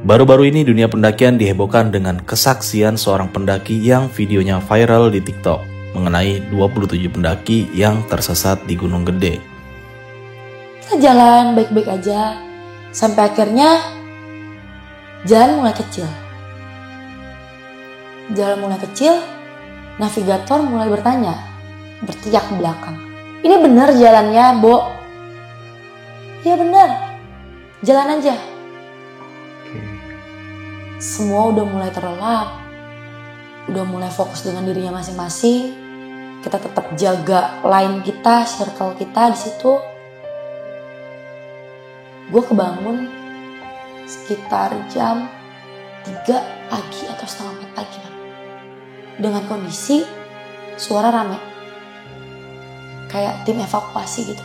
Baru-baru ini dunia pendakian dihebohkan dengan kesaksian seorang pendaki yang videonya viral di TikTok mengenai 27 pendaki yang tersesat di Gunung Gede. Kita jalan baik-baik aja, sampai akhirnya jalan mulai kecil. Jalan mulai kecil, navigator mulai berteriak ke belakang. Ini bener jalannya, Bo? Iya bener, jalan aja. Semua udah mulai terlelap, udah mulai fokus dengan dirinya masing-masing. Kita tetap jaga line kita, circle kita di situ. Gue kebangun sekitar jam 3 pagi atau setengah 4 pagi, Bang. Dengan kondisi suara rame, kayak tim evakuasi gitu.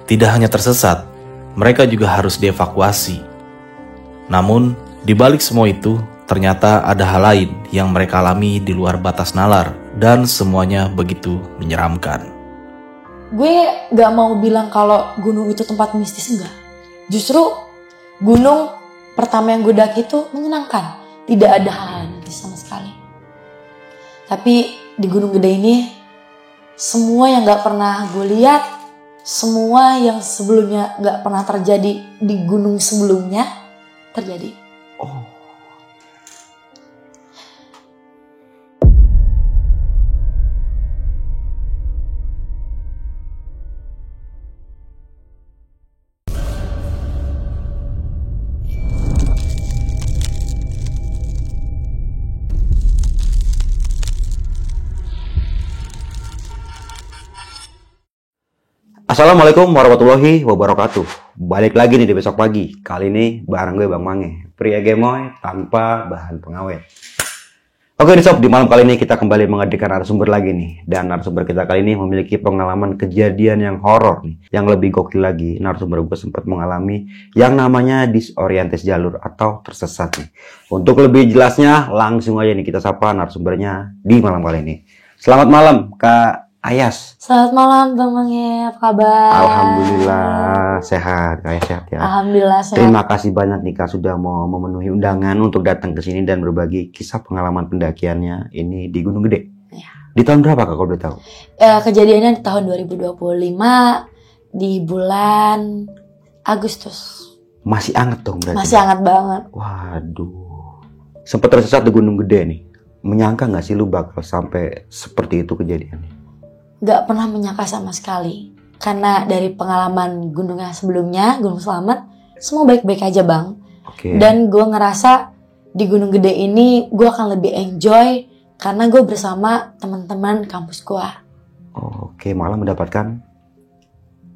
Tidak hanya tersesat, mereka juga harus dievakuasi. Namun, di balik semua itu, ternyata ada hal lain yang mereka alami di luar batas nalar dan semuanya begitu menyeramkan. Gue gak mau bilang kalau gunung itu tempat mistis, enggak. Justru gunung pertama yang gue daki itu menyenangkan. Tidak ada hal-hal mistis sama sekali. Tapi di Gunung Gede ini, semua yang gak pernah gue lihat, semua yang sebelumnya gak pernah terjadi di gunung sebelumnya, terjadi. Oh. Assalamualaikum warahmatullahi wabarakatuh. Balik lagi nih di besok pagi. Kali ini bareng gue Bang Mange, pria gemoy tanpa bahan pengawet. Oke nih sob, di malam kali ini kita kembali menghadirkan narasumber lagi nih. Dan narasumber kita kali ini memiliki pengalaman kejadian yang horor nih. Yang lebih gokil lagi, narasumber gue sempat mengalami yang namanya disorientasi jalur atau tersesat nih. Untuk lebih jelasnya, langsung aja nih kita sapa narasumbernya di malam kali ini. Selamat malam Kak Ayas. Selamat malam Bang Mange, apa kabar? Alhamdulillah sehat, Kak Ayas sehat ya. Alhamdulillah sehat. Terima kasih banyak nih Kak sudah mau memenuhi undangan untuk datang ke sini dan berbagi kisah pengalaman pendakiannya ini di Gunung Gede. Ya. Di tahun berapa Kak kalau boleh tahu? Kejadiannya di tahun 2025 di bulan Agustus. Masih hangat dong berarti? Masih hangat banget. Waduh. Sempat tersesat di Gunung Gede nih. Menyangka nggak sih lu bakal sampai seperti itu kejadiannya? Gak pernah menyangka sama sekali. Karena dari pengalaman gunungnya sebelumnya, Gunung Slamet, semua baik-baik aja Bang. Oke. Dan gue ngerasa di Gunung Gede ini gue akan lebih enjoy karena gue bersama teman-teman kampus gue. Oh, oke, malah mendapatkan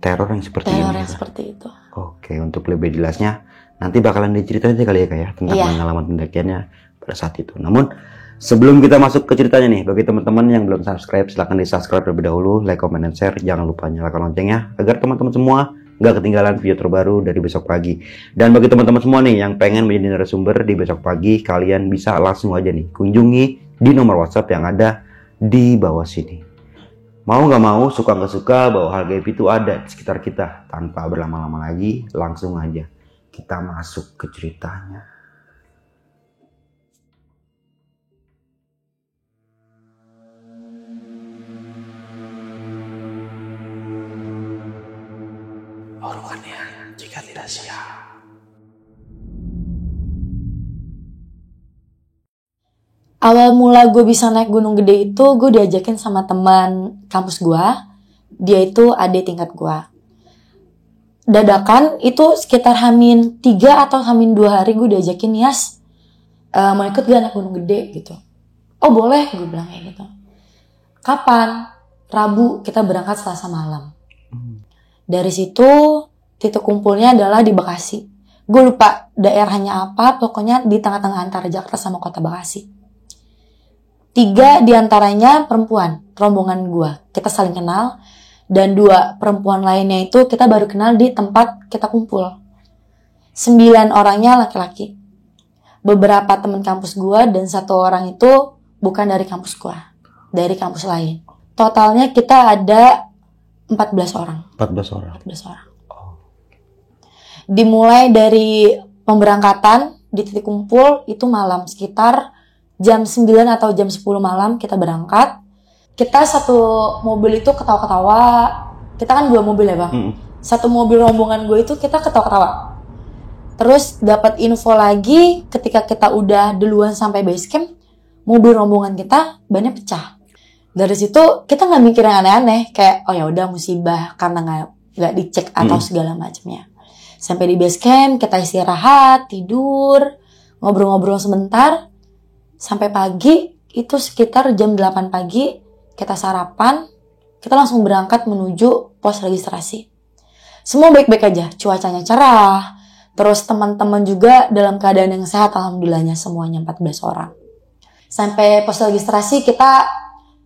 teror yang seperti ini. Teror yang seperti itu. Oke, untuk lebih jelasnya nanti bakalan diceritain aja kali ya Kak ya tentang Iya. pengalaman pendakiannya pada saat itu. Namun sebelum kita masuk ke ceritanya nih, bagi teman-teman yang belum subscribe, silahkan di-subscribe terlebih dahulu, like, comment, dan share. Jangan lupa nyalakan loncengnya, agar teman-teman semua nggak ketinggalan video terbaru dari besok pagi. Dan bagi teman-teman semua nih yang pengen menjadi narasumber di besok pagi, kalian bisa langsung aja nih kunjungi di nomor WhatsApp yang ada di bawah sini. Mau nggak mau, suka nggak suka, bahwa hal gaib itu ada di sekitar kita. Tanpa berlama-lama lagi, langsung aja kita masuk ke ceritanya. Orongannya jika tidak siap. Awal mula gue bisa naik Gunung Gede itu gue diajakin sama teman kampus gue. Dia itu adik tingkat gue. Dadakan itu sekitar Hamin 3 atau Hamin 2 hari gue diajakin, Yas, mau ikut gak naik Gunung Gede gitu. Oh boleh, gue bilang kayak gitu. Kapan? Rabu, kita berangkat Selasa malam. Dari situ titik kumpulnya adalah di Bekasi. Gue lupa daerahnya apa, pokoknya di tengah-tengah antara Jakarta sama kota Bekasi. 3 diantaranya perempuan, rombongan gue. Kita saling kenal. Dan 2 perempuan lainnya itu kita baru kenal di tempat kita kumpul. 9 orangnya laki-laki. Beberapa teman kampus gue dan 1 orang itu bukan dari kampus gue. Dari kampus lain. Totalnya kita ada 14 orang. 14 orang. 14 orang. Dimulai dari pemberangkatan di titik kumpul itu malam, sekitar jam 9 atau jam 10 malam kita berangkat. Kita satu mobil itu ketawa-ketawa. Kita kan 2 mobil ya bang. Satu mobil rombongan gue itu kita ketawa-ketawa. Terus dapat info lagi ketika kita udah duluan sampai base camp, mobil rombongan kita bannya pecah. Dari situ kita nggak mikir yang aneh-aneh, kayak oh ya udah musibah karena nggak dicek atau segala macamnya. Sampai di base camp kita istirahat, tidur, ngobrol-ngobrol sebentar, sampai pagi itu sekitar jam 8 pagi kita sarapan, kita langsung berangkat menuju pos registrasi. Semua baik-baik aja, cuacanya cerah, terus teman-teman juga dalam keadaan yang sehat alhamdulillahnya semuanya 14 orang. Sampai pos registrasi kita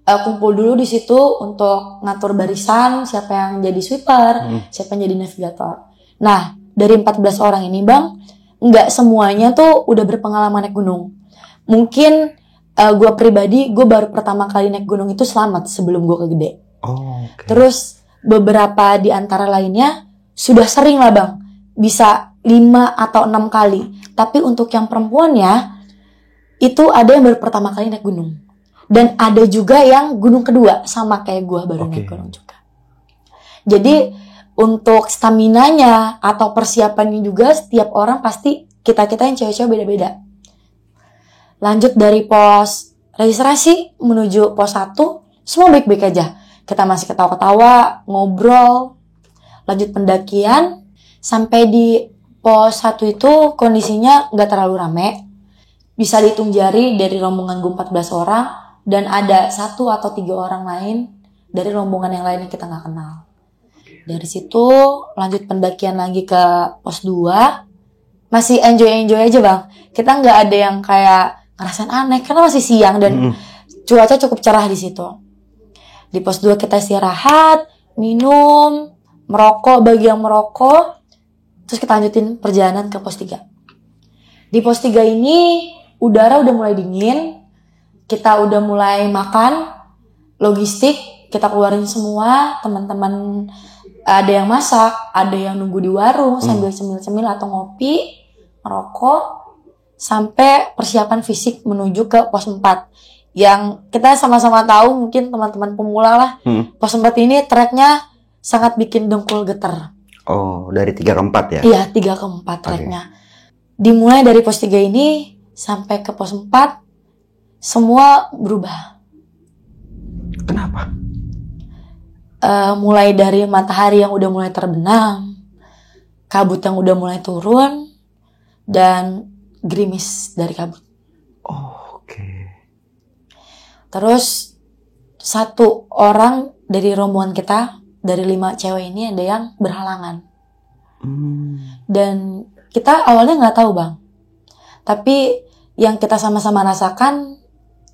kumpul dulu di situ untuk ngatur barisan, siapa yang jadi sweeper, siapa yang jadi navigator. Nah, dari 14 orang ini bang, nggak semuanya tuh udah berpengalaman naik gunung. Mungkin gue pribadi, gue baru pertama kali naik gunung itu selamat sebelum gue ke Gede. Terus beberapa di antara lainnya sudah sering lah bang, bisa 5 atau 6 kali. Tapi untuk yang perempuannya, itu ada yang baru pertama kali naik gunung. Dan ada juga yang gunung kedua, sama kayak gue baru naik gunung juga. Jadi untuk staminanya atau persiapannya juga setiap orang pasti kita-kita yang cewek-cewek beda-beda. Lanjut dari pos registrasi menuju pos 1, semua baik-baik aja. Kita masih ketawa-ketawa, ngobrol, lanjut pendakian. Sampai di pos 1 itu kondisinya gak terlalu rame. Bisa dihitung jari dari rombongan gue 14 orang. Dan ada 1 atau 3 orang lain dari rombongan yang lain yang kita gak kenal. Dari situ lanjut pendakian lagi ke pos 2. Masih enjoy aja bang. Kita gak ada yang kayak ngerasain aneh karena masih siang dan cuaca cukup cerah di situ. Di pos 2 kita istirahat, minum, merokok bagi yang merokok. Terus kita lanjutin perjalanan ke pos 3. Di pos 3 ini udara udah mulai dingin. Kita udah mulai makan, logistik, kita keluarin semua, teman-teman ada yang masak, ada yang nunggu di warung sambil cemil-cemil atau ngopi, merokok, sampai persiapan fisik menuju ke pos 4. Yang kita sama-sama tahu mungkin teman-teman pemula lah, pos 4 ini treknya sangat bikin dengkul getar. Oh, dari 3 ke 4 ya? Iya, 3 ke 4 treknya. Dimulai dari pos 3 ini sampai ke pos 4, semua berubah. Kenapa? Mulai dari matahari yang udah mulai terbenam, kabut yang udah mulai turun, dan gerimis dari kabut. Terus 1 orang dari rombongan kita, dari 5 cewek ini ada yang berhalangan. Dan kita awalnya nggak tahu bang. Tapi yang kita sama-sama rasakan,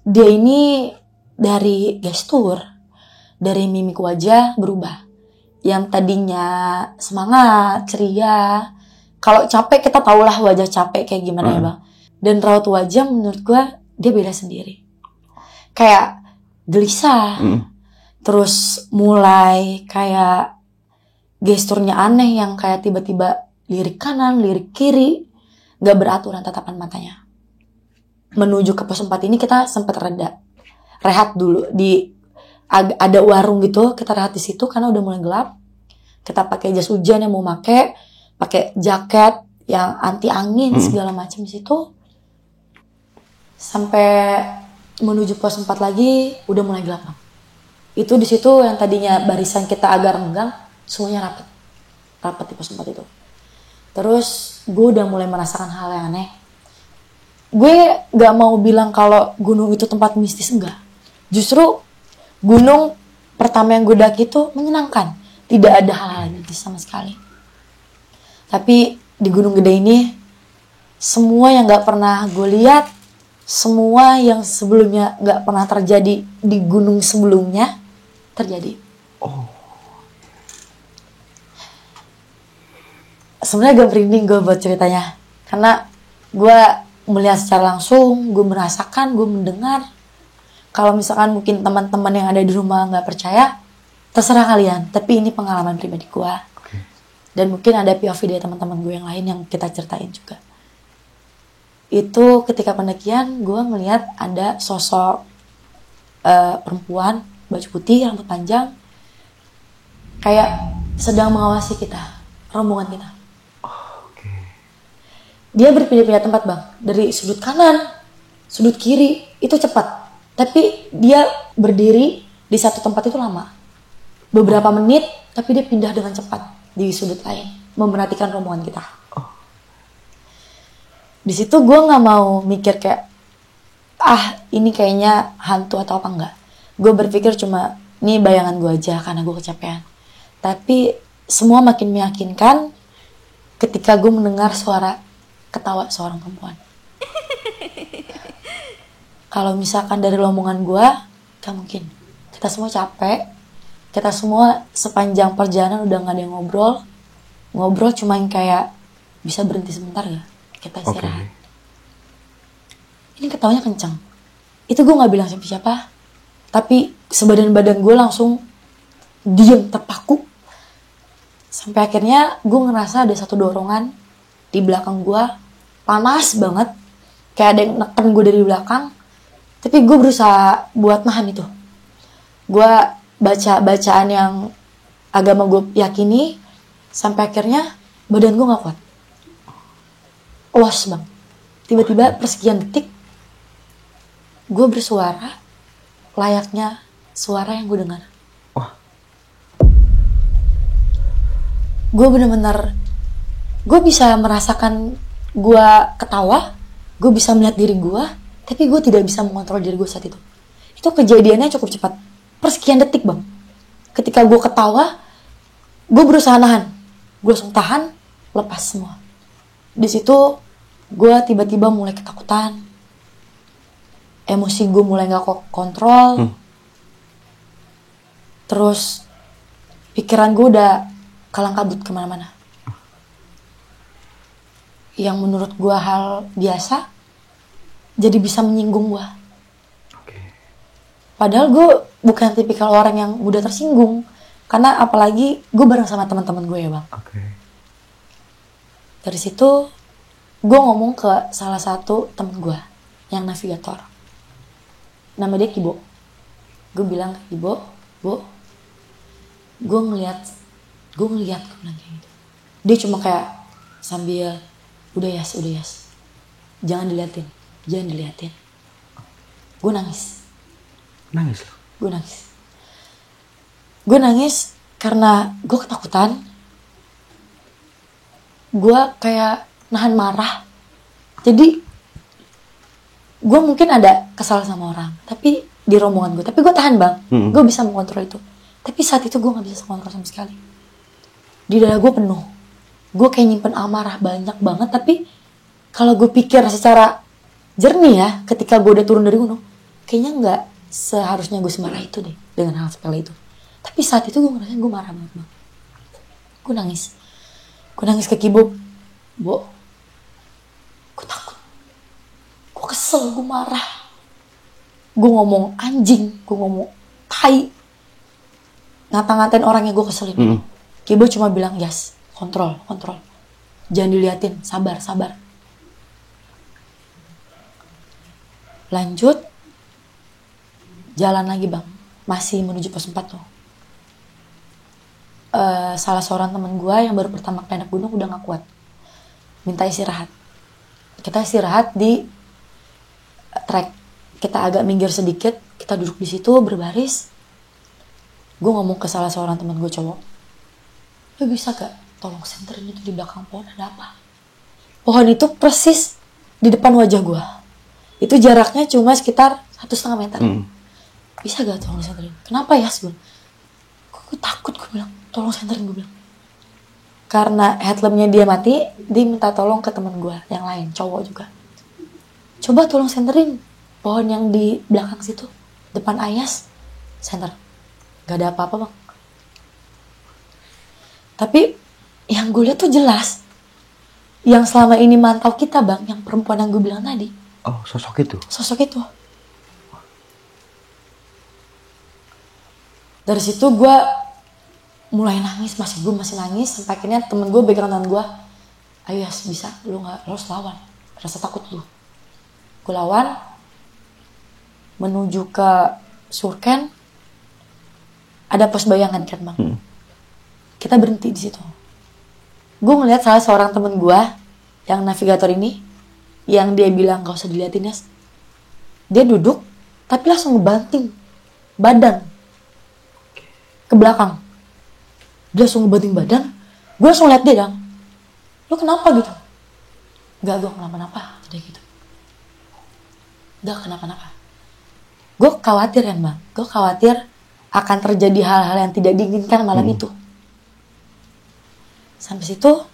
dia ini dari gestur, dari mimik wajah berubah. Yang tadinya semangat, ceria. Kalau capek kita tahulah wajah capek kayak gimana ya bang. Dan raut wajah menurut gue dia beda sendiri. Kayak gelisah. Terus mulai kayak gesturnya aneh yang kayak tiba-tiba lirik kanan, lirik kiri. Gak beraturan tatapan matanya. Menuju ke pos 4 ini kita sempat reda. Rehat dulu di ada warung gitu, kita rehat di situ karena udah mulai gelap. Kita pakai jas hujan yang mau pakai jaket yang anti angin segala macam di situ. Sampai menuju pos 4 lagi udah mulai gelap. Itu di situ yang tadinya barisan kita agak renggang, semuanya rapat di pos 4 itu. Terus gue udah mulai merasakan hal yang aneh. Gue gak mau bilang kalau gunung itu tempat mistis, enggak. Justru gunung pertama yang gue daki itu menyenangkan. Tidak ada hal-hal mistis sama sekali. Tapi di Gunung Gede ini, semua yang gak pernah gue lihat, semua yang sebelumnya gak pernah terjadi di gunung sebelumnya, terjadi. Sebenarnya agak merinding gue buat ceritanya. Karena gue melihat secara langsung, gue merasakan, gue mendengar. Kalau misalkan mungkin teman-teman yang ada di rumah nggak percaya, terserah kalian. Tapi ini pengalaman pribadi gue. Dan mungkin ada POV dari teman-teman gue yang lain yang kita ceritain juga. Itu ketika pendakian gue ngeliat ada sosok perempuan baju putih, rambut panjang, kayak sedang mengawasi kita, rombongan kita. Dia berpindah-pindah tempat bang, dari sudut kanan, sudut kiri, itu cepat. Tapi dia berdiri di satu tempat itu lama. Beberapa menit, tapi dia pindah dengan cepat di sudut lain, memperhatikan rombongan kita. Di situ gue nggak mau mikir kayak, ini kayaknya hantu atau apa enggak. Gue berpikir cuma, ini bayangan gue aja karena gue kecapean. Tapi semua makin meyakinkan ketika gue mendengar suara ketawa seorang perempuan. Kalau misalkan dari rombongan gue, gak mungkin. Kita semua capek. Kita semua sepanjang perjalanan udah gak ada yang ngobrol. Ngobrol cuma yang kayak, bisa berhenti sebentar gak? Kita istirahat. Ini ketawanya kencang. Itu gue gak bilang siapa-siapa. Tapi sebadan badan gue langsung diem, terpaku. Sampai akhirnya gue ngerasa ada satu dorongan di belakang gue, panas banget, kayak ada yang neken gue dari belakang. Tapi gue berusaha buat nahan itu. Gue baca bacaan yang agama gue yakini, sampai akhirnya badan gue gak kuat, los bang. Tiba-tiba persekian detik gue bersuara layaknya suara yang gue dengar. Gue bener-bener, gue bisa merasakan gue ketawa, gue bisa melihat diri gue, tapi gue tidak bisa mengontrol diri gue saat itu. Itu kejadiannya cukup cepat, persekian detik bang. Ketika gue ketawa, gue berusaha nahan, gue langsung tahan, lepas semua. Di situ gue tiba-tiba mulai ketakutan, emosi gue mulai gak kontrol, terus pikiran gue udah kalang kabut kemana-mana. Yang menurut gue hal biasa jadi bisa menyinggung gue. Padahal gue bukan tipikal orang yang mudah tersinggung, karena apalagi gue bareng sama teman-teman gue ya bang. Dari situ gue ngomong ke salah satu temen gue yang navigator, nama dia Kibo. Gue bilang ke Kibo, gue ngeliat, gue bilang kayak gitu. Dia cuma kayak sambil, udah yas, jangan diliatin. Gue nangis. Gue nangis karena gue ketakutan. Gue kayak nahan marah. Jadi gue mungkin ada kesal sama orang, tapi di rombongan gue, tapi gue tahan bang. Gue bisa mengontrol itu. Tapi saat itu gue gak bisa mengontrol sama sekali. Di dada gue penuh. Gue kayak nyimpen amarah banyak banget. Tapi kalau gue pikir secara jernih ya, ketika gue udah turun dari gunung, kayaknya gak seharusnya gue semarah itu deh dengan hal sepele itu. Tapi saat itu gue ngerasain gue marah banget bang. Gue nangis ke Kibo. Gue takut, gue kesel, gue marah. Gue ngomong anjing, gue ngomong tai, ngata-ngatain orang yang gue keselin. Kibo cuma bilang, yes, kontrol, jangan diliatin, sabar. Lanjut, jalan lagi bang, masih menuju pos 4 tuh. Salah seorang teman gue yang baru pertama kali naik gunung udah gak kuat, minta istirahat. Kita istirahat di trek, kita agak minggir sedikit, kita duduk di situ berbaris. Gue ngomong ke salah seorang teman gue cowok, lo bisa gak tolong senterin itu di belakang pohon ada apa? Pohon itu persis di depan wajah gue. Itu jaraknya cuma sekitar 1,5 meter. Bisa gak tolong senterin? Kenapa ya? Gue takut, gue bilang tolong senterin, gue bilang. Karena headlampnya dia mati, dia minta tolong ke teman gue yang lain, cowok juga. Coba tolong senterin pohon yang di belakang situ, depan Ayas, senter. Gak ada apa-apa bang. Tapi yang gue lihat tuh jelas, yang selama ini mantau kita bang, yang perempuan yang gue bilang tadi. Oh, sosok itu? Sosok itu. Dari situ gue mulai nangis, gue masih nangis, sampai akhirnya temen gue pegang tangan gue, ayo Yas, bisa, lu harus lawan, rasa takut lu. Gue lawan, menuju ke Surken, ada pos bayangan kan bang. Kita berhenti di situ. Gue ngeliat salah seorang temen gue yang navigator ini, yang dia bilang gak usah diliatin Yas. Dia duduk, tapi langsung ngebanting badan ke belakang. Dia langsung ngebanting badan. Gue langsung liat dia dong. Lu kenapa gitu? Gak, gue kenapa-napa. Dia gitu. Gak kenapa-napa. Gue khawatir kan bang. Gue khawatir akan terjadi hal-hal yang tidak diinginkan malam itu. Sampai situ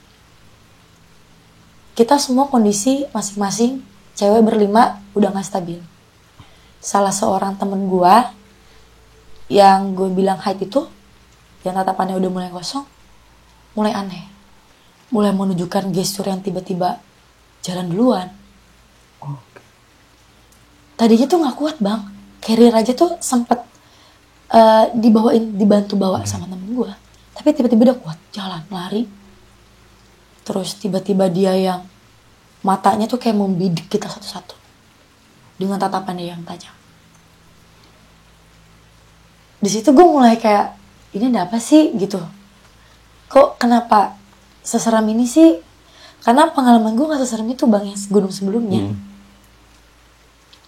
kita semua kondisi masing-masing, cewek berlima udah gak stabil. Salah seorang temen gue yang gue bilang hide itu, yang tatapannya udah mulai kosong, mulai aneh, mulai menunjukkan gestur yang tiba-tiba jalan duluan. Tadinya tuh gak kuat bang, carrier aja tuh sempet dibantu bawa sama temen gue, tapi tiba-tiba udah kuat, jalan, lari. Terus tiba-tiba dia yang matanya tuh kayak membidik kita satu-satu dengan tatapannya yang tajam. Di situ gue mulai kayak, ini ada apa sih gitu? Kok kenapa seseram ini sih? Karena pengalaman gue gak seseram itu bang yang gunung sebelumnya.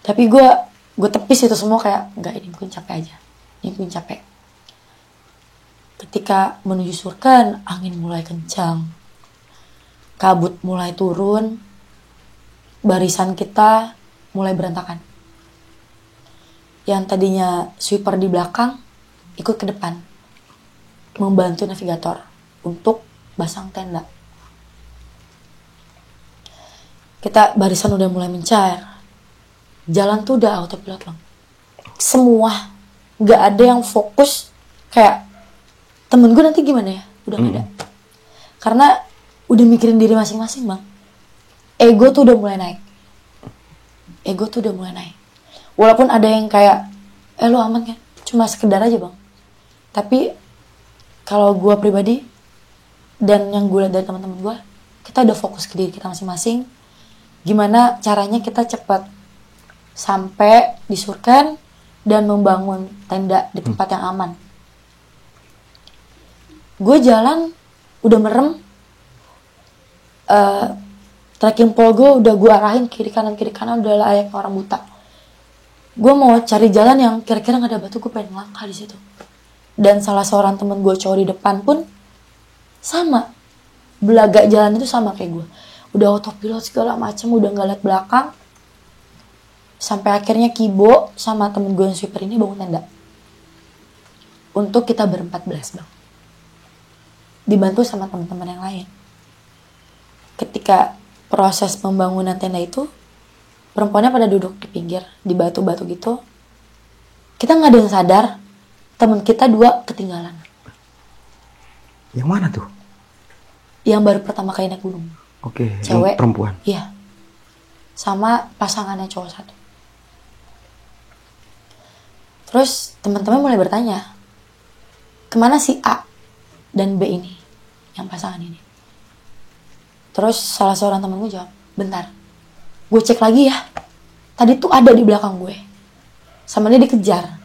Tapi gue tepis itu semua kayak, enggak, ini mungkin capek aja. Ini mungkin capek. Ketika menuju Surken, angin mulai kencang. Kabut mulai turun. Barisan kita mulai berantakan. Yang tadinya sweeper di belakang, ikut ke depan. Membantu navigator untuk pasang tenda. Kita barisan udah mulai mencair. Jalan tuh udah autopilot bang. Semua gak ada yang fokus kayak temen gue nanti gimana ya, udah gak ada. Karena udah mikirin diri masing-masing bang. Ego tuh udah mulai naik. Walaupun ada yang kayak lu aman kan, cuma sekedar aja bang. Tapi kalau gue pribadi dan yang gue lihat dari teman-teman gue, kita udah fokus ke diri kita masing-masing. Gimana caranya kita cepat sampai di Surken dan membangun tenda di tempat yang aman. Gue jalan udah merem, trekking pole gue udah gue arahin kiri kanan udah layak orang buta. Gue mau cari jalan yang kira-kira nggak ada batu, gue pengen langkah di situ. Dan salah seorang temen gue cowok di depan pun sama, belagak jalan itu sama kayak gue. Udah autopilot segala macam, udah nggak liat belakang. Sampai akhirnya Kibo sama temen gue yang sweeper ini bangun tenda. Untuk kita ber-14 bang. Dibantu sama teman-teman yang lain. Ketika proses pembangunan tenda itu, perempuannya pada duduk di pinggir, di batu-batu gitu. Kita gak ada yang sadar, temen kita 2 ketinggalan. Yang mana tuh? Yang baru pertama kali naik gunung. Oke, cewek, yang perempuan. Iya. Sama pasangannya cowok 1. Terus teman-teman mulai bertanya, kemana si A dan B ini, yang pasangan ini? Terus salah seorang temen gue jawab, bentar, gue cek lagi ya. Tadi tuh ada di belakang gue. Sama dia dikejar.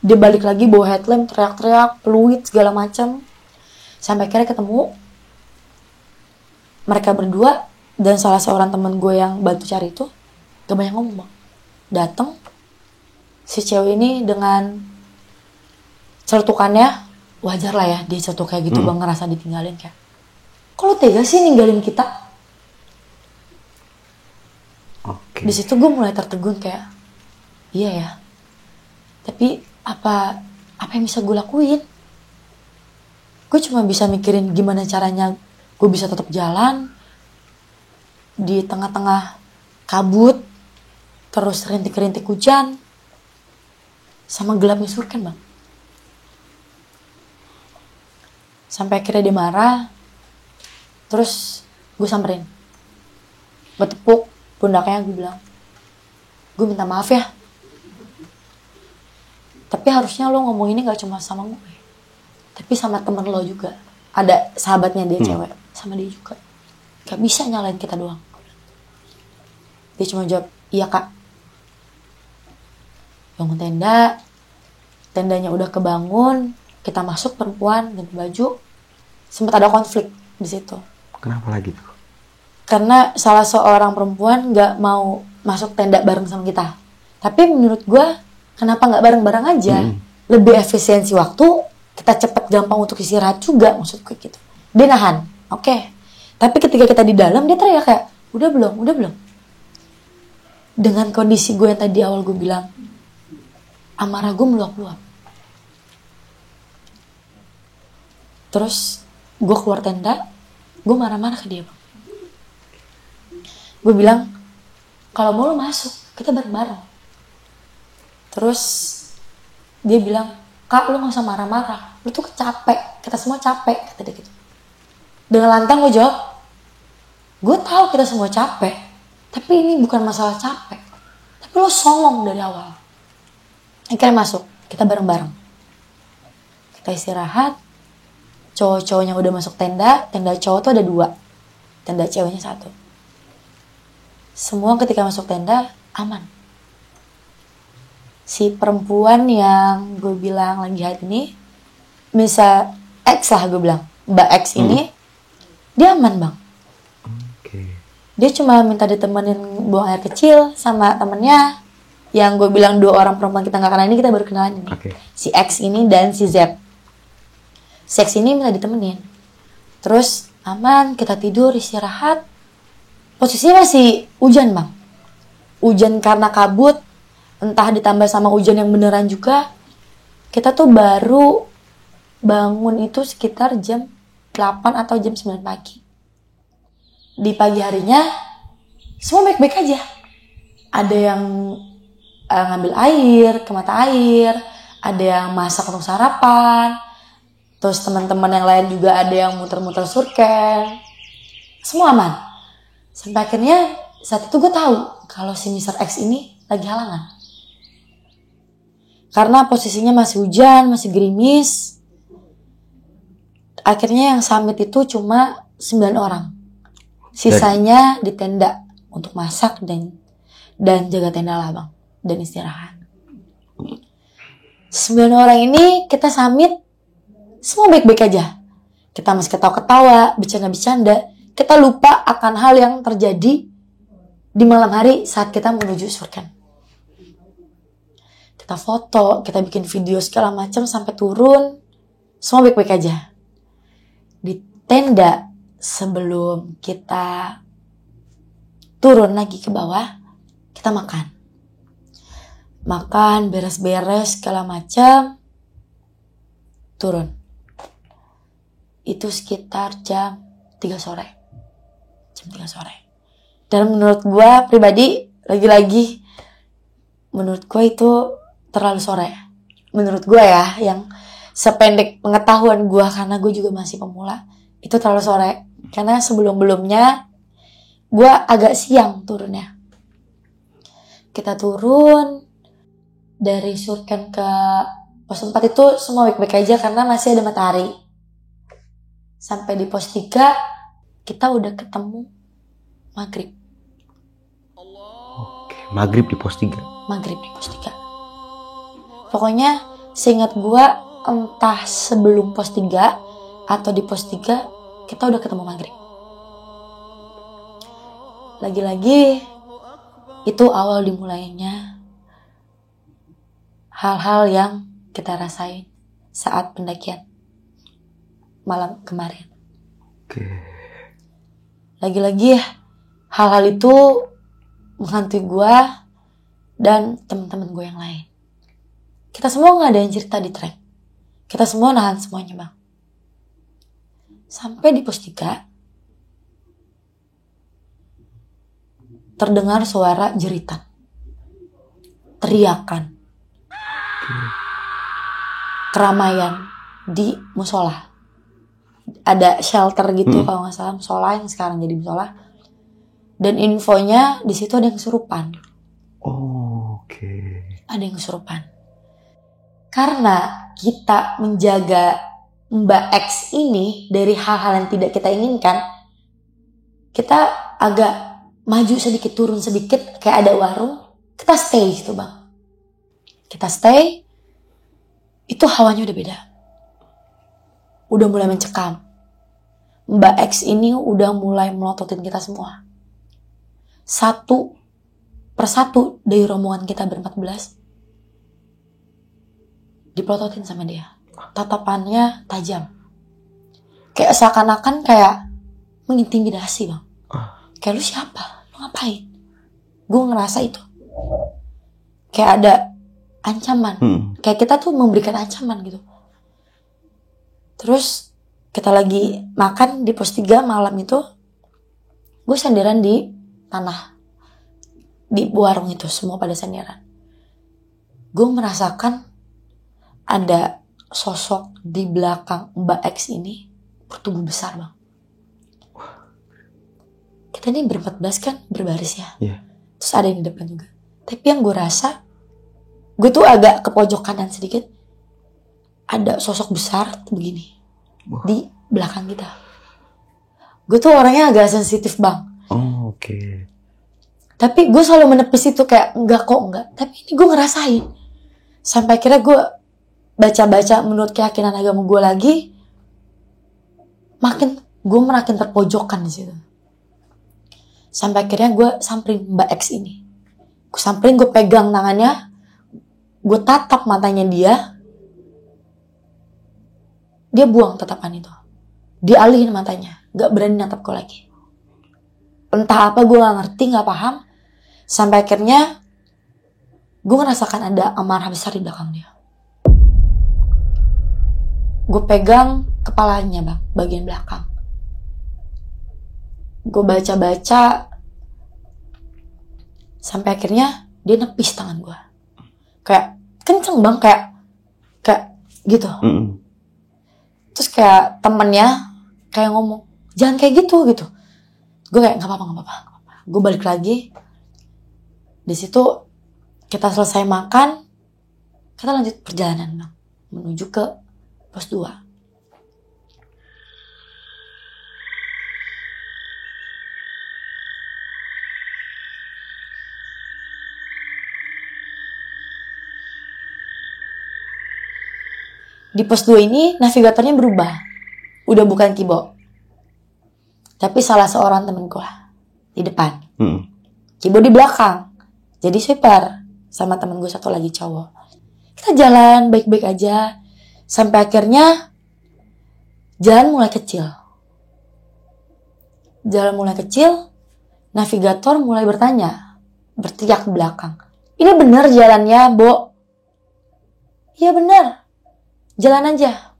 Dia balik lagi bawa headlamp, teriak-teriak, peluit segala macam. Sampai akhirnya ketemu. Mereka berdua dan salah seorang temen gue yang bantu cari itu gak banyak ngomong bang. Dateng si cewek ini dengan celutukannya, wajar lah ya dia celutuk kayak gitu bang, ngerasa ditinggalin kayak, kok lu tega sih ninggalin kita? Di situ gue mulai tertegun kayak, iya ya. Tapi apa yang bisa gue lakuin? Gue cuma bisa mikirin gimana caranya gue bisa tetap jalan di tengah-tengah kabut, terus rintik-rintik hujan, sama gelapnya Surken bang. Sampai akhirnya dia marah. Terus gue samperin, gue tepuk pundaknya, gue bilang, gue minta maaf ya, tapi harusnya lo ngomong ini gak cuma sama gue, tapi sama temen lo juga. Ada sahabatnya dia cewek, sama dia juga. Gak bisa nyalain kita doang. Dia cuma jawab, iya kak. Bangun tenda, tendanya udah kebangun, kita masuk perempuan ganti baju. Sempat ada konflik di situ. Kenapa lagi tuh? Karena salah seorang perempuan nggak mau masuk tenda bareng sama kita. Tapi menurut gue, kenapa nggak bareng-bareng aja? Lebih efisiensi waktu, kita cepet gampang untuk istirahat juga, maksud gue gitu. Dia nahan, oke. Tapi ketika kita di dalam, dia teriak kayak, udah belum. Dengan kondisi gue yang tadi awal gue bilang, amarah gue meluap-luap. Terus gue keluar tenda, gue marah-marah ke dia, Bang. Gue bilang, kalau mau lo masuk, kita bareng-bareng. Terus dia bilang, kak lo gak usah marah-marah, lo tuh capek, kita semua capek, kata dia gitu. Dengan lantang gue jawab, gue tahu kita semua capek, tapi ini bukan masalah capek, tapi lo songong dari awal. Akhirnya masuk, kita bareng-bareng. Kita istirahat, cowok-cowoknya udah masuk tenda cowok tuh ada 2, tenda ceweknya 1. Semua ketika masuk tenda, aman. Si perempuan yang gue bilang lagi haid ini, misal X lah gue bilang, Mbak X ini, dia aman bang. Dia cuma minta ditemenin buang air kecil sama temennya, yang gue bilang 2 orang perempuan kita gak kenal ini, kita baru kenalan ini. Si X ini dan si Z. Si X ini minta ditemenin. Terus aman, kita tidur, istirahat. Posisinya masih hujan bang. Hujan karena kabut, entah ditambah sama hujan yang beneran juga. Kita tuh baru bangun itu sekitar jam 8 atau jam 9 pagi. Di pagi harinya semua baik-baik aja. Ada yang ngambil air ke mata air, ada yang masak untuk sarapan, terus teman-teman yang lain juga ada yang muter-muter surken. Semua aman. Sampai akhirnya saat itu gue tahu kalau si Mr. X ini lagi halangan. Karena posisinya masih hujan, masih gerimis. Akhirnya yang summit itu cuma 9 orang. Sisanya di tenda untuk masak dan jaga tenda lah bang. Dan istirahat. 9 orang ini kita summit, semua baik-baik aja. Kita masih ketawa-ketawa, bercanda-bercanda. Kita lupa akan hal yang terjadi di malam hari saat kita menuju surken. Kita foto, kita bikin video segala macam sampai turun, semua baik-baik aja. Di tenda sebelum kita turun lagi ke bawah, kita makan, beres-beres segala macam, turun. Itu sekitar jam 3 sore. Dan menurut gue pribadi, lagi-lagi menurut gue itu terlalu sore. Menurut gue ya, yang sependek pengetahuan gue, karena gue juga masih pemula, itu terlalu sore. Karena sebelum-belumnya gue agak siang turunnya. Kita turun dari surken ke pos 4 itu semua baik-baik aja karena masih ada matahari. Sampai di pos 3 kita udah ketemu maghrib. Maghrib di pos 3. Maghrib di pos 3. Pokoknya seingat gue, entah sebelum pos 3 atau di pos 3 kita udah ketemu maghrib. Lagi-lagi itu awal dimulainya hal-hal yang kita rasain saat pendakian malam kemarin. Lagi-lagi hal-hal itu menghantui gue dan teman-teman gue yang lain. Kita semua gak ada yang cerita di trek. Kita semua nahan semuanya bang. Sampai di pos 3 terdengar suara jeritan, teriakan, keramaian di musola. Ada shelter gitu kalau nggak salah, musola yang sekarang jadi musola. Dan infonya di situ ada yang kesurupan. Ada yang kesurupan. Karena kita menjaga Mbak X ini dari hal-hal yang tidak kita inginkan, kita agak maju sedikit, turun sedikit, kayak ada warung, kita stay gitu bang. Kita stay, itu hawanya udah beda. Udah mulai mencekam. Mbak X ini udah mulai melototin kita semua. Satu persatu dari rombongan kita ber-14 dipelototin sama dia. Tatapannya tajam. Kayak seakan-akan kayak mengintimidasi bang. Kayak lu siapa? Lu ngapain? Gue ngerasa itu. Kayak ada ancaman. Kayak kita tuh memberikan ancaman gitu. Terus kita lagi makan di pos 3 malam itu. Gue senderan di tanah. Di warung itu semua pada senderan. Gue merasakan ada sosok di belakang Mbak X ini bertubuh besar bang. Kita ini ber-14 kan berbaris ya. Terus ada yang di depan juga. Tapi yang gue rasa, gue tuh agak ke pojok kanan sedikit. Ada sosok besar begini di belakang kita. Gue tuh orangnya agak sensitif bang. Oke. Tapi gue selalu menepis itu kayak enggak. Tapi ini gue ngerasain. Sampai akhirnya gue baca-baca menurut keyakinan agama gue lagi, gue makin terpojokkan di situ. Sampai akhirnya gue samperin Mbak X ini. Gue samperin, gue pegang tangannya, gue tatap matanya dia. Dia buang tatapan itu. Dia alihin matanya, gak berani natap gue lagi. Entah apa gue gak ngerti, gak paham. Sampai akhirnya gue ngerasakan ada amarah besar di belakang dia. Gue pegang kepalanya bang, bagian belakang. Gue baca-baca. Sampai akhirnya dia nepis tangan gue. Kayak kenceng bang, kayak gitu. Terus kayak temennya kayak ngomong, jangan kayak gitu. Gue kayak gak apa-apa. Gue balik lagi. Di situ kita selesai makan, kita lanjut perjalanan bang, menuju ke pos 2. Di pos 2 ini navigatornya berubah. Udah bukan Kibo. Tapi salah seorang temen gue di depan. Kibo di belakang. Jadi sweeper sama temen gue satu lagi cowok. Kita jalan baik-baik aja. Sampai akhirnya jalan mulai kecil. Navigator mulai bertanya. Berteriak di belakang. Ini benar jalannya, Bo? Iya benar. Jalan aja.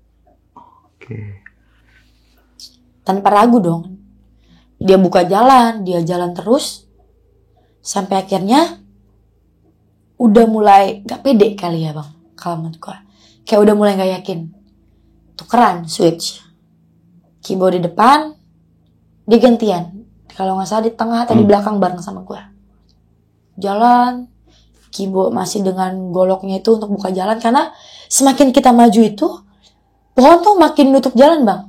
Oke. Tanpa ragu dong. Dia buka jalan, dia jalan terus. Sampai akhirnya udah mulai gak pede kali ya bang. Kalau menurut gue. Kayak udah mulai gak yakin. Tukeran, switch. Kibo di depan, dia gantian. Kalau gak salah di tengah atau di belakang bareng sama gue. Jalan. Kibo masih dengan goloknya itu untuk buka jalan. Karena semakin kita maju itu, pohon tuh makin nutup jalan bang.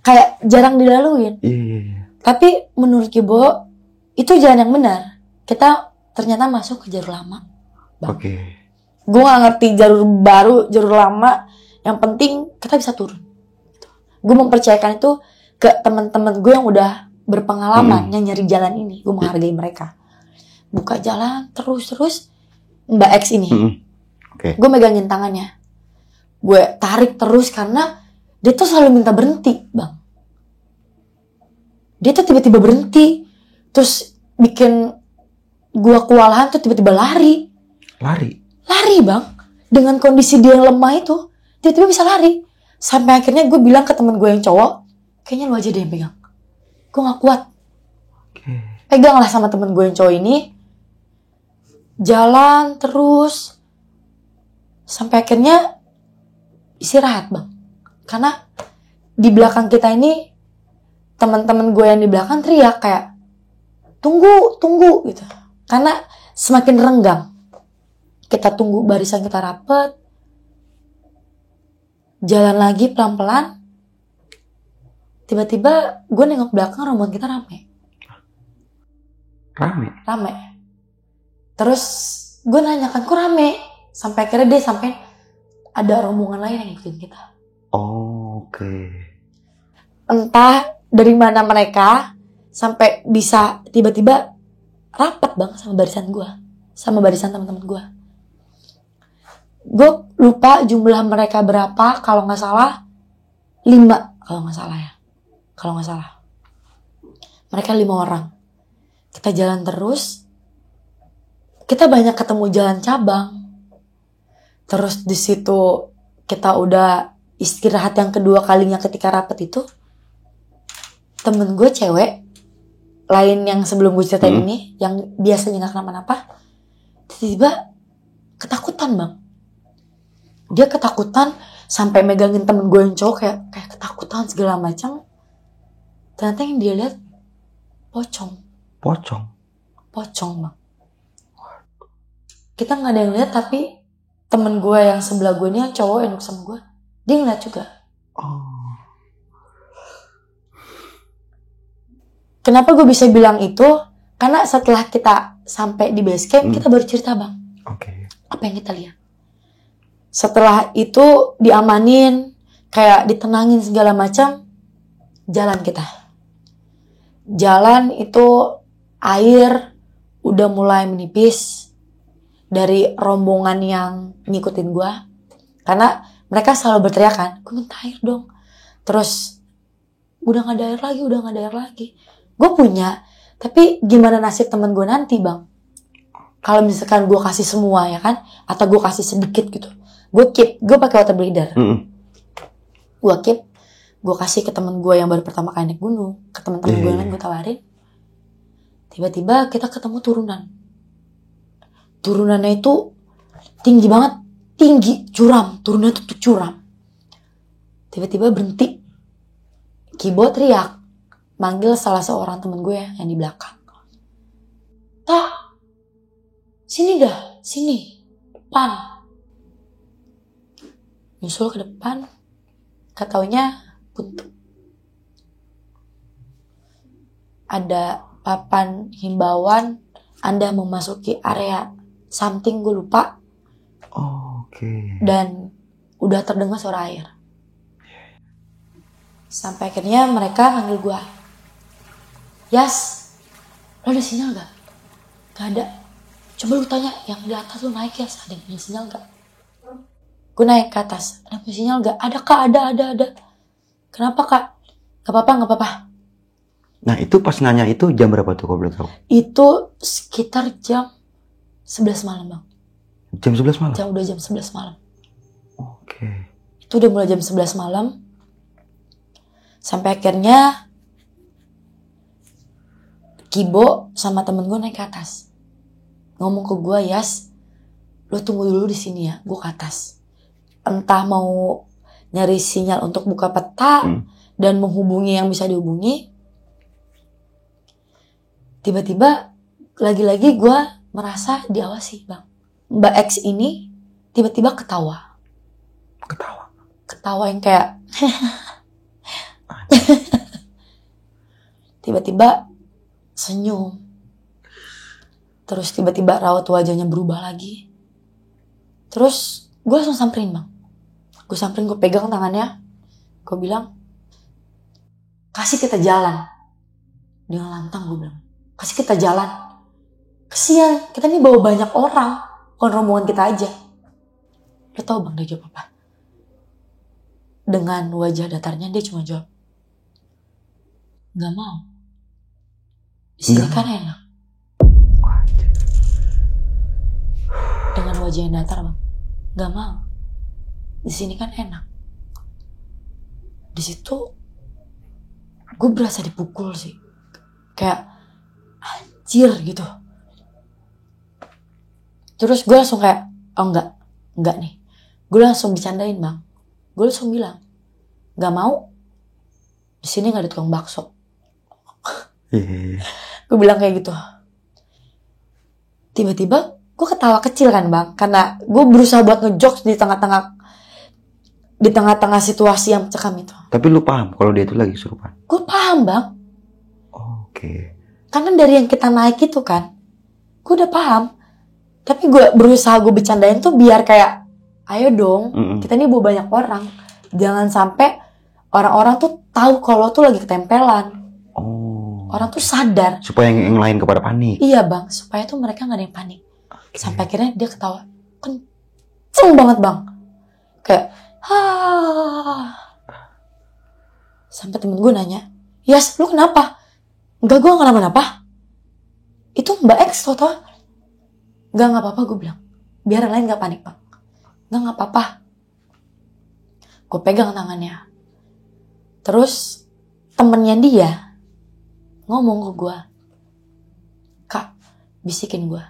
Kayak jarang dilaluin. Tapi menurut Kibo, itu jalan yang benar. Kita ternyata masuk ke jalur lama bang. Gue gak ngerti jalur baru, jalur lama. Yang penting kita bisa turun. Gue mempercayakan itu ke teman-teman gue yang udah berpengalaman yang nyari jalan ini. Gue menghargai mereka. Buka jalan terus Mbak X ini. Gue megangin tangannya. Gue tarik terus karena dia tuh selalu minta berhenti bang. Dia tuh tiba-tiba berhenti. Terus bikin gue kewalahan tuh tiba-tiba lari bang. Dengan kondisi dia yang lemah itu, tiba-tiba bisa lari. Sampai akhirnya gue bilang ke temen gue yang cowok, kayaknya lu aja deh yang pegang. Gue gak kuat. Peganglah sama temen gue yang cowok ini. Jalan terus. Sampai akhirnya istirahat bang. Karena di belakang kita ini, teman-teman gue yang di belakang teriak kayak, tunggu gitu. Karena semakin renggang. Kita tunggu barisan kita rapet. Jalan lagi pelan-pelan. Tiba-tiba gue nengok belakang, rombongan kita rame. Terus gue nanya kan, kok rame? Sampai akhirnya dia sampai ada rombongan lain yang ngikutin kita. Oke. Entah dari mana mereka sampai bisa tiba-tiba rapat bang sama barisan gue, sama barisan teman-teman gue. Gue lupa jumlah mereka berapa, kalau nggak salah 5, kalau nggak salah. Mereka 5 orang. Kita jalan terus. Kita banyak ketemu jalan cabang. Terus di situ kita udah istirahat yang kedua kalinya ketika rapet itu. Temen gue cewek lain yang sebelum gue ceritain ini, yang biasanya nggak kenapa-napa, tiba-tiba ketakutan bang. Dia ketakutan sampai megangin temen gue yang cowok kayak ketakutan segala macam. Ternyata yang dia lihat pocong bang. Kita nggak ada yang lihat, tapi temen gue yang sebelah gue ini yang cowok yang duduk sama gue, dia ngeliat juga. Kenapa gue bisa bilang itu? Karena setelah kita sampai di base camp, kita baru cerita bang. Apa yang kita lihat. Setelah itu diamanin, kayak ditenangin segala macam, jalan kita. Jalan itu air udah mulai menipis dari rombongan yang ngikutin gue. Karena mereka selalu berteriak kan, gue minta air dong. Terus udah gak ada air lagi. Gue punya, tapi gimana nasib temen gue nanti bang? Kalau misalkan gue kasih semua ya kan, atau gue kasih sedikit gitu, gue pakai water breather. Gue kasih ke temen gue yang baru pertama kali naik gunung, ke temen-temen gue yang lain gue tawarin. Tiba-tiba kita ketemu turunan. Turunannya itu tinggi banget, curam. Turunannya itu curam. Tiba-tiba berhenti. Kibo teriak, manggil salah seorang temen gue yang di belakang. Tak, sini, depan. Nyusul ke depan, kataunya buntu. Ada papan himbauan, Anda memasuki area something, gue lupa. Dan udah terdengar suara air. Sampai akhirnya mereka manggil gue. Yas, lo ada sinyal gak? Gak ada. Coba lu tanya yang di atas, lu naik ya, ada yang punya sinyal gak? Gue naik ke atas, ada punya sinyal gak? Ada kak, ada. Kenapa kak? Gak apa-apa. Nah itu pas nanya itu jam berapa tuh kalau boleh tahu? Itu sekitar jam 11 malam bang. Jam 11 malam? Udah jam 11 malam. Itu udah mulai jam 11 malam. Sampai akhirnya Kibo sama temen gue naik ke atas. Ngomong ke gue, Yas, lo tunggu dulu di sini ya, gue ke atas. Entah mau nyari sinyal untuk buka peta dan menghubungi yang bisa dihubungi. Tiba-tiba lagi-lagi gue merasa diawasi bang. Mbak X ini tiba-tiba ketawa yang kayak tiba-tiba senyum. Terus tiba-tiba raut wajahnya berubah lagi. Terus gue langsung samperin bang. Gue pegang tangannya. Gue bilang, kasih kita jalan. Dengan lantang gue bilang, kasih kita jalan. Kesian, kita ini bawa banyak orang. Bukan rombongan kita aja. Lo tau bang dia jawab apa? Dengan wajah datarnya dia cuma jawab, gak mau. Di sini kan enak. Dengan wajah yang datar bang, gak mau. Di sini kan enak. Di situ gue berasa dipukul sih, kayak anjir gitu. Terus gue langsung kayak, oh enggak nih. Gue langsung bercandain bang. Gue langsung bilang, gak mau. Di sini nggak ada tukang bakso. Gue bilang kayak gitu. Tiba-tiba gue ketawa kecil kan bang, karena gue berusaha buat ngejokes di tengah-tengah di tengah-tengah situasi yang mencekam itu. Tapi lu paham kalau dia itu lagi kesurupan? Gue paham bang. Oke. Karena dari yang kita naik itu kan, gue udah paham. Tapi gue berusaha gue bercandain tuh biar kayak, ayo dong, kita ini bawa banyak orang. Jangan sampai orang-orang tuh tahu kalau tuh lagi ketempelan. Orang tuh sadar. Supaya yang lain kepada panik. Iya bang, supaya tuh mereka gak ada yang panik. Sampai akhirnya dia ketawa kenceng banget bang. Kayak, sampai temen gue nanya, Yas lu kenapa? Enggak, gue gak kenapa-napa. Itu Mbak X tau. Enggak apa-apa gue bilang. Biar yang lain gak panik bang. Enggak apa-apa. Gue pegang tangannya. Terus temennya dia ngomong ke gue, Kak, bisikin gue,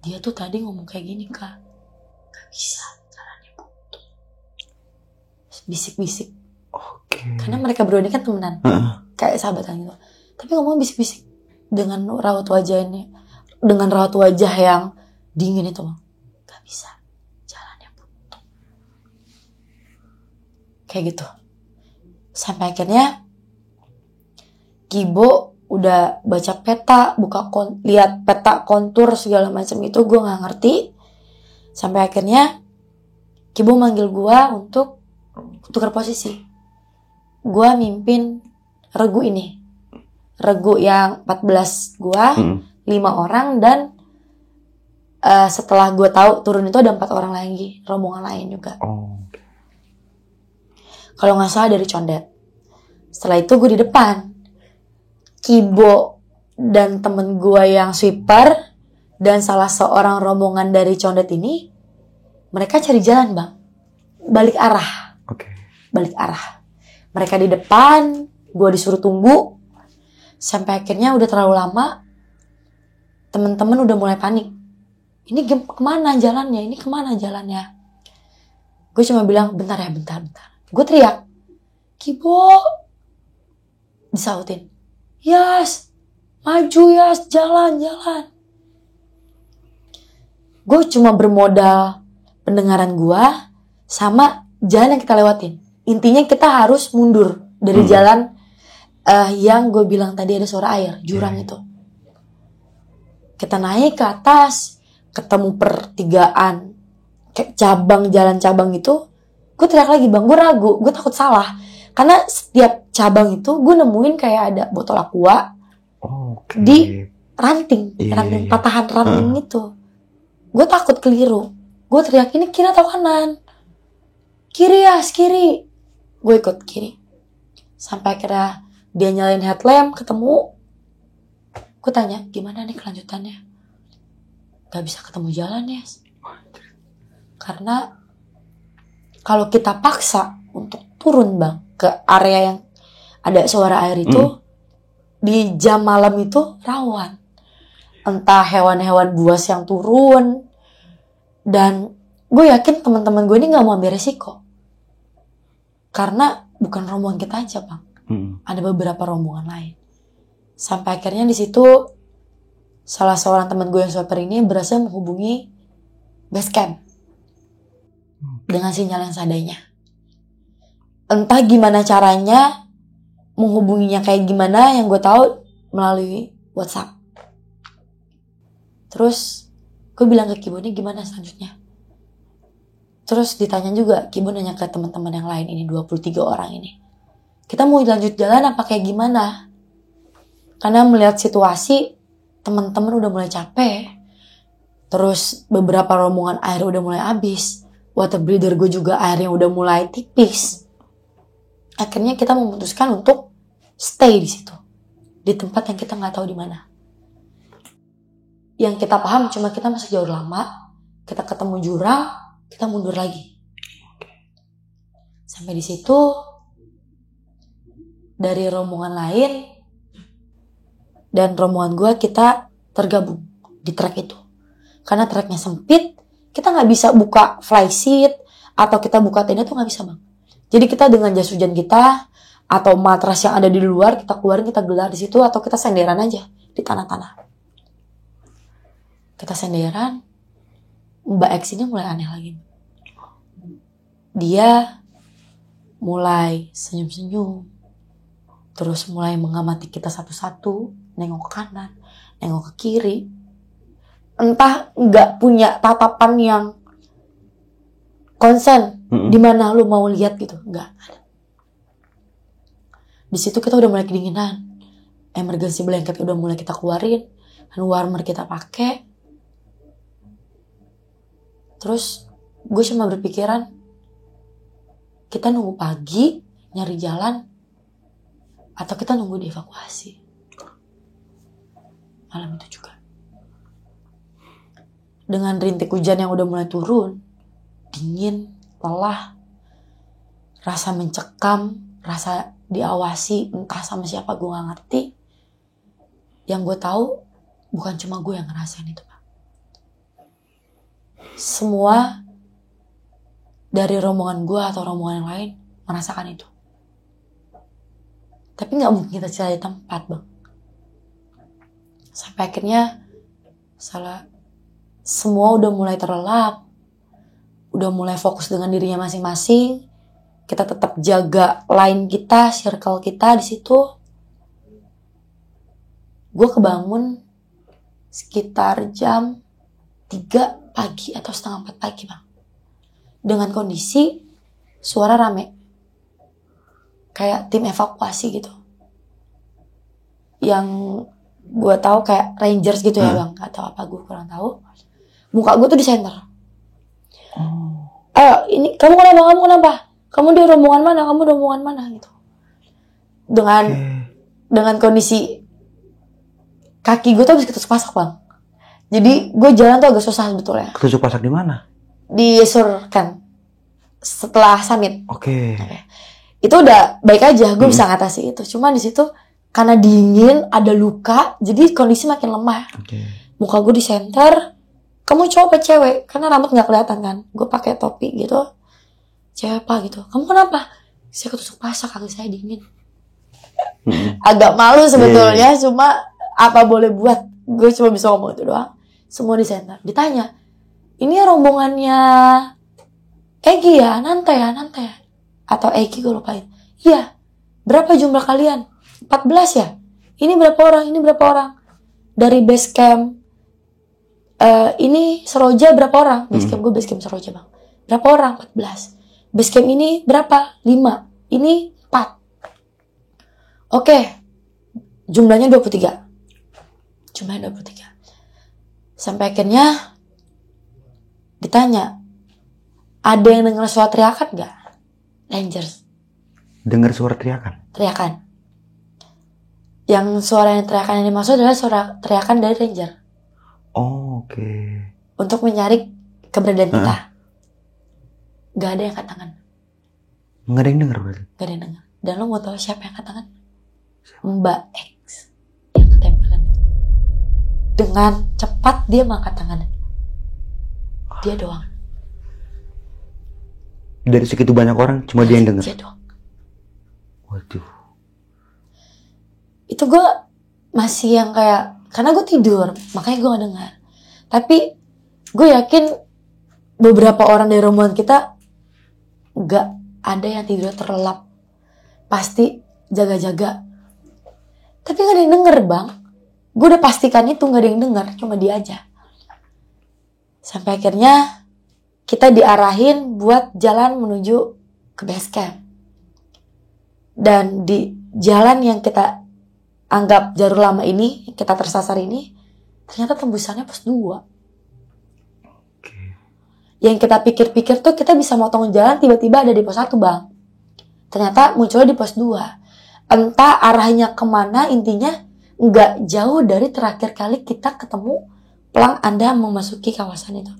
dia tuh tadi ngomong kayak gini Kak, gak bisa caranya putus. Bisik-bisik. Karena mereka berdua ini kan temenan, kayak sahabatan gitu. Tapi ngomong bisik-bisik dengan raut wajah ini, dengan raut wajah yang dingin itu, gak bisa jalannya putus. Kayak gitu. Sampai akhirnya Kibo udah baca peta, lihat peta kontur segala macam itu, gue nggak ngerti. Sampai akhirnya Kibo manggil gue untuk tukar posisi. Gue mimpin regu ini, regu yang 14 gue, 5 orang, dan setelah gue tahu turun itu ada 4 orang lagi, rombongan lain juga. Kalau nggak salah dari Condet. Setelah itu gue di depan. Kibo dan temen gue yang sweeper dan salah seorang rombongan dari Condet ini, mereka cari jalan bang, balik arah. Balik arah. Mereka di depan, gue disuruh tunggu. Sampai akhirnya udah terlalu lama, temen-temen udah mulai panik. Ini kemana jalannya? Ini kemana jalannya? Gue cuma bilang, bentar. Gue teriak, Kibo, disautin, Yas, maju Yas, jalan. Gue cuma bermodal pendengaran gue sama jalan yang kita lewatin. Intinya kita harus mundur dari jalan yang gue bilang tadi ada suara air, jurang itu. Kita naik ke atas, ketemu pertigaan, kayak jalan cabang itu. Gue teriak lagi bang, gue ragu, gue takut salah. Karena setiap cabang itu gue nemuin kayak ada botol aqua di ranting, patahan ranting itu. Gue takut keliru. Gue teriak, ini kiri atau kanan? Kiri Yas, kiri. Gue ikut kiri. Sampai akhirnya dia nyalain headlamp, ketemu. Gue tanya, gimana nih kelanjutannya? Gak bisa ketemu jalan Yas. Karena kalau kita paksa untuk turun bang ke area yang ada suara air itu, di jam malam itu rawan. Entah hewan-hewan buas yang turun. Dan gue yakin teman-teman gue ini gak mau ambil resiko. Karena bukan rombongan kita aja bang. Ada beberapa rombongan lain. Sampai akhirnya di situ salah seorang teman gue yang sweeper ini berhasil menghubungi base camp. Dengan sinyal yang seadanya. Entah gimana caranya menghubunginya kayak gimana, yang gue tahu melalui WhatsApp. Terus gue bilang ke Kibo, ini gimana selanjutnya? Terus ditanya juga, Kibo nanya ke teman-teman yang lain ini, 23 orang ini. Kita mau lanjut jalan apa kayak gimana? Karena melihat situasi, teman-teman udah mulai capek. Terus beberapa rombongan air udah mulai habis. Water breather gue juga airnya udah mulai tipis. Akhirnya kita memutuskan untuk stay di situ, di tempat yang kita nggak tahu di mana. Yang kita paham cuma kita masih jauh lama, kita ketemu jurang, kita mundur lagi. Sampai di situ dari rombongan lain dan rombongan gue, kita tergabung di trek itu. Karena treknya sempit, kita nggak bisa buka fly seat atau kita buka tenda tuh nggak bisa bang. Jadi kita dengan jas hujan kita atau matras yang ada di luar kita keluarin, kita gelar di situ, atau kita senderan aja di tanah-tanah. Kita senderan, Mbak X ini mulai aneh lagi. Dia mulai senyum-senyum, terus mulai mengamati kita satu-satu, nengok ke kanan, nengok ke kiri. Entah nggak punya tatapan yang konsen di mana lu mau lihat gitu, nggak ada. Di situ kita udah mulai kedinginan, emergency blanket udah mulai kita keluarin, hand warmer kita pakai. Terus gue cuma berpikiran, kita nunggu pagi nyari jalan atau kita nunggu dievakuasi. Malam itu juga dengan rintik hujan yang udah mulai turun, dingin, lelah, rasa mencekam, rasa diawasi entah sama siapa gue gak ngerti. Yang gue tahu bukan cuma gue yang ngerasain itu, Pak. Semua dari rombongan gue atau rombongan yang lain merasakan itu. Tapi gak mungkin kita cari tempat, Bang. Sampai akhirnya semua udah mulai terlelap, udah mulai fokus dengan dirinya masing-masing. Kita tetap jaga line kita, circle kita di situ. Gue kebangun sekitar jam 3 pagi atau setengah 4 pagi, Bang. Dengan kondisi suara rame. Kayak tim evakuasi gitu. Yang gue tahu kayak Rangers gitu ya, Bang. Atau apa, gue kurang tahu. Muka gue tuh di center. Ayo, ini kamu kenapa? Kamu di rombongan mana gitu. Dengan kondisi kaki gue tuh habis ketusuk pasak, Bang. Jadi gue jalan tuh agak susah sebetulnya. Ketusuk pasak di mana? Di Surkan. Setelah summit. Oke. Itu udah baik aja, gue bisa ngatasi itu. Cuma di situ karena dingin, ada luka, jadi kondisi makin lemah. Muka gue di center. Kamu cowok apa cewek? Karena rambut nggak kelihatan kan. Gue pakai topi gitu. Cewek apa gitu. Kamu kenapa? Saya ketusuk pasak, kaki saya dingin. Agak malu sebetulnya, cuma apa boleh buat. Gue cuma bisa ngomong itu doang. Semua di center. Ditanya, ini rombongannya Egi ya? Nante ya? Atau Egi, gue lupain. Iya. Berapa jumlah kalian? 14 ya? Ini berapa orang? Dari base camp ini Seroja berapa orang? Basecamp gue basecamp Seroja, Bang. Berapa orang? 14. Basecamp ini berapa? 5. Ini 4. Oke. Jumlahnya 23. Sampai akhirnya ditanya, ada yang dengar suara teriakan gak? Rangers. Dengar suara teriakan? Teriakan. Yang suara yang teriakan yang dimaksud adalah suara teriakan dari Ranger. Oke. Untuk mencari keberadaan kita. Gak ada yang angkat tangan. Gak ada yang denger berarti? Gak ada yang denger. Dan lo mau tahu siapa yang angkat tangan? Mbak X yang ketempelan itu. Dengan cepat dia mengangkat tangannya. Dia doang. Dari segitu banyak orang cuma dia yang denger? Dia doang. Waduh. Itu gue masih yang kayak, karena gue tidur, makanya gue gak dengar. Tapi gue yakin beberapa orang dari rombongan kita gak ada yang tidur terlelap. Pasti jaga-jaga. Tapi gak ada yang denger, Bang. Gue udah pastikan itu gak ada yang denger, cuma dia aja. Sampai akhirnya kita diarahin buat jalan menuju ke base camp. Dan di jalan yang kita anggap jalur lama ini, kita tersasar ini, ternyata tembusannya pos 2. Yang kita pikir-pikir tuh kita bisa motong jalan, tiba-tiba ada di pos 1, Bang. Ternyata munculnya di pos 2. Entah arahnya kemana, intinya nggak jauh dari terakhir kali kita ketemu pelang Anda memasuki kawasan itu.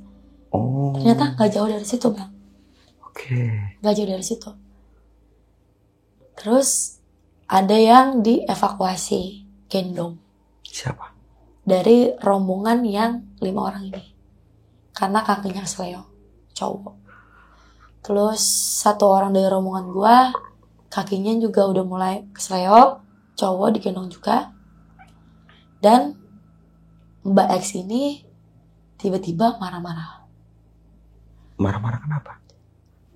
Ternyata nggak jauh dari situ, Bang. Nggak jauh dari situ. Terus ada yang dievakuasi gendong. Siapa? Dari rombongan yang 5 orang ini. Karena kakinya kesleo. Cowok. Terus 1 orang dari rombongan gue, kakinya juga udah mulai kesleo. Cowok digendong juga. Dan Mbak X ini tiba-tiba marah-marah. Marah-marah kenapa?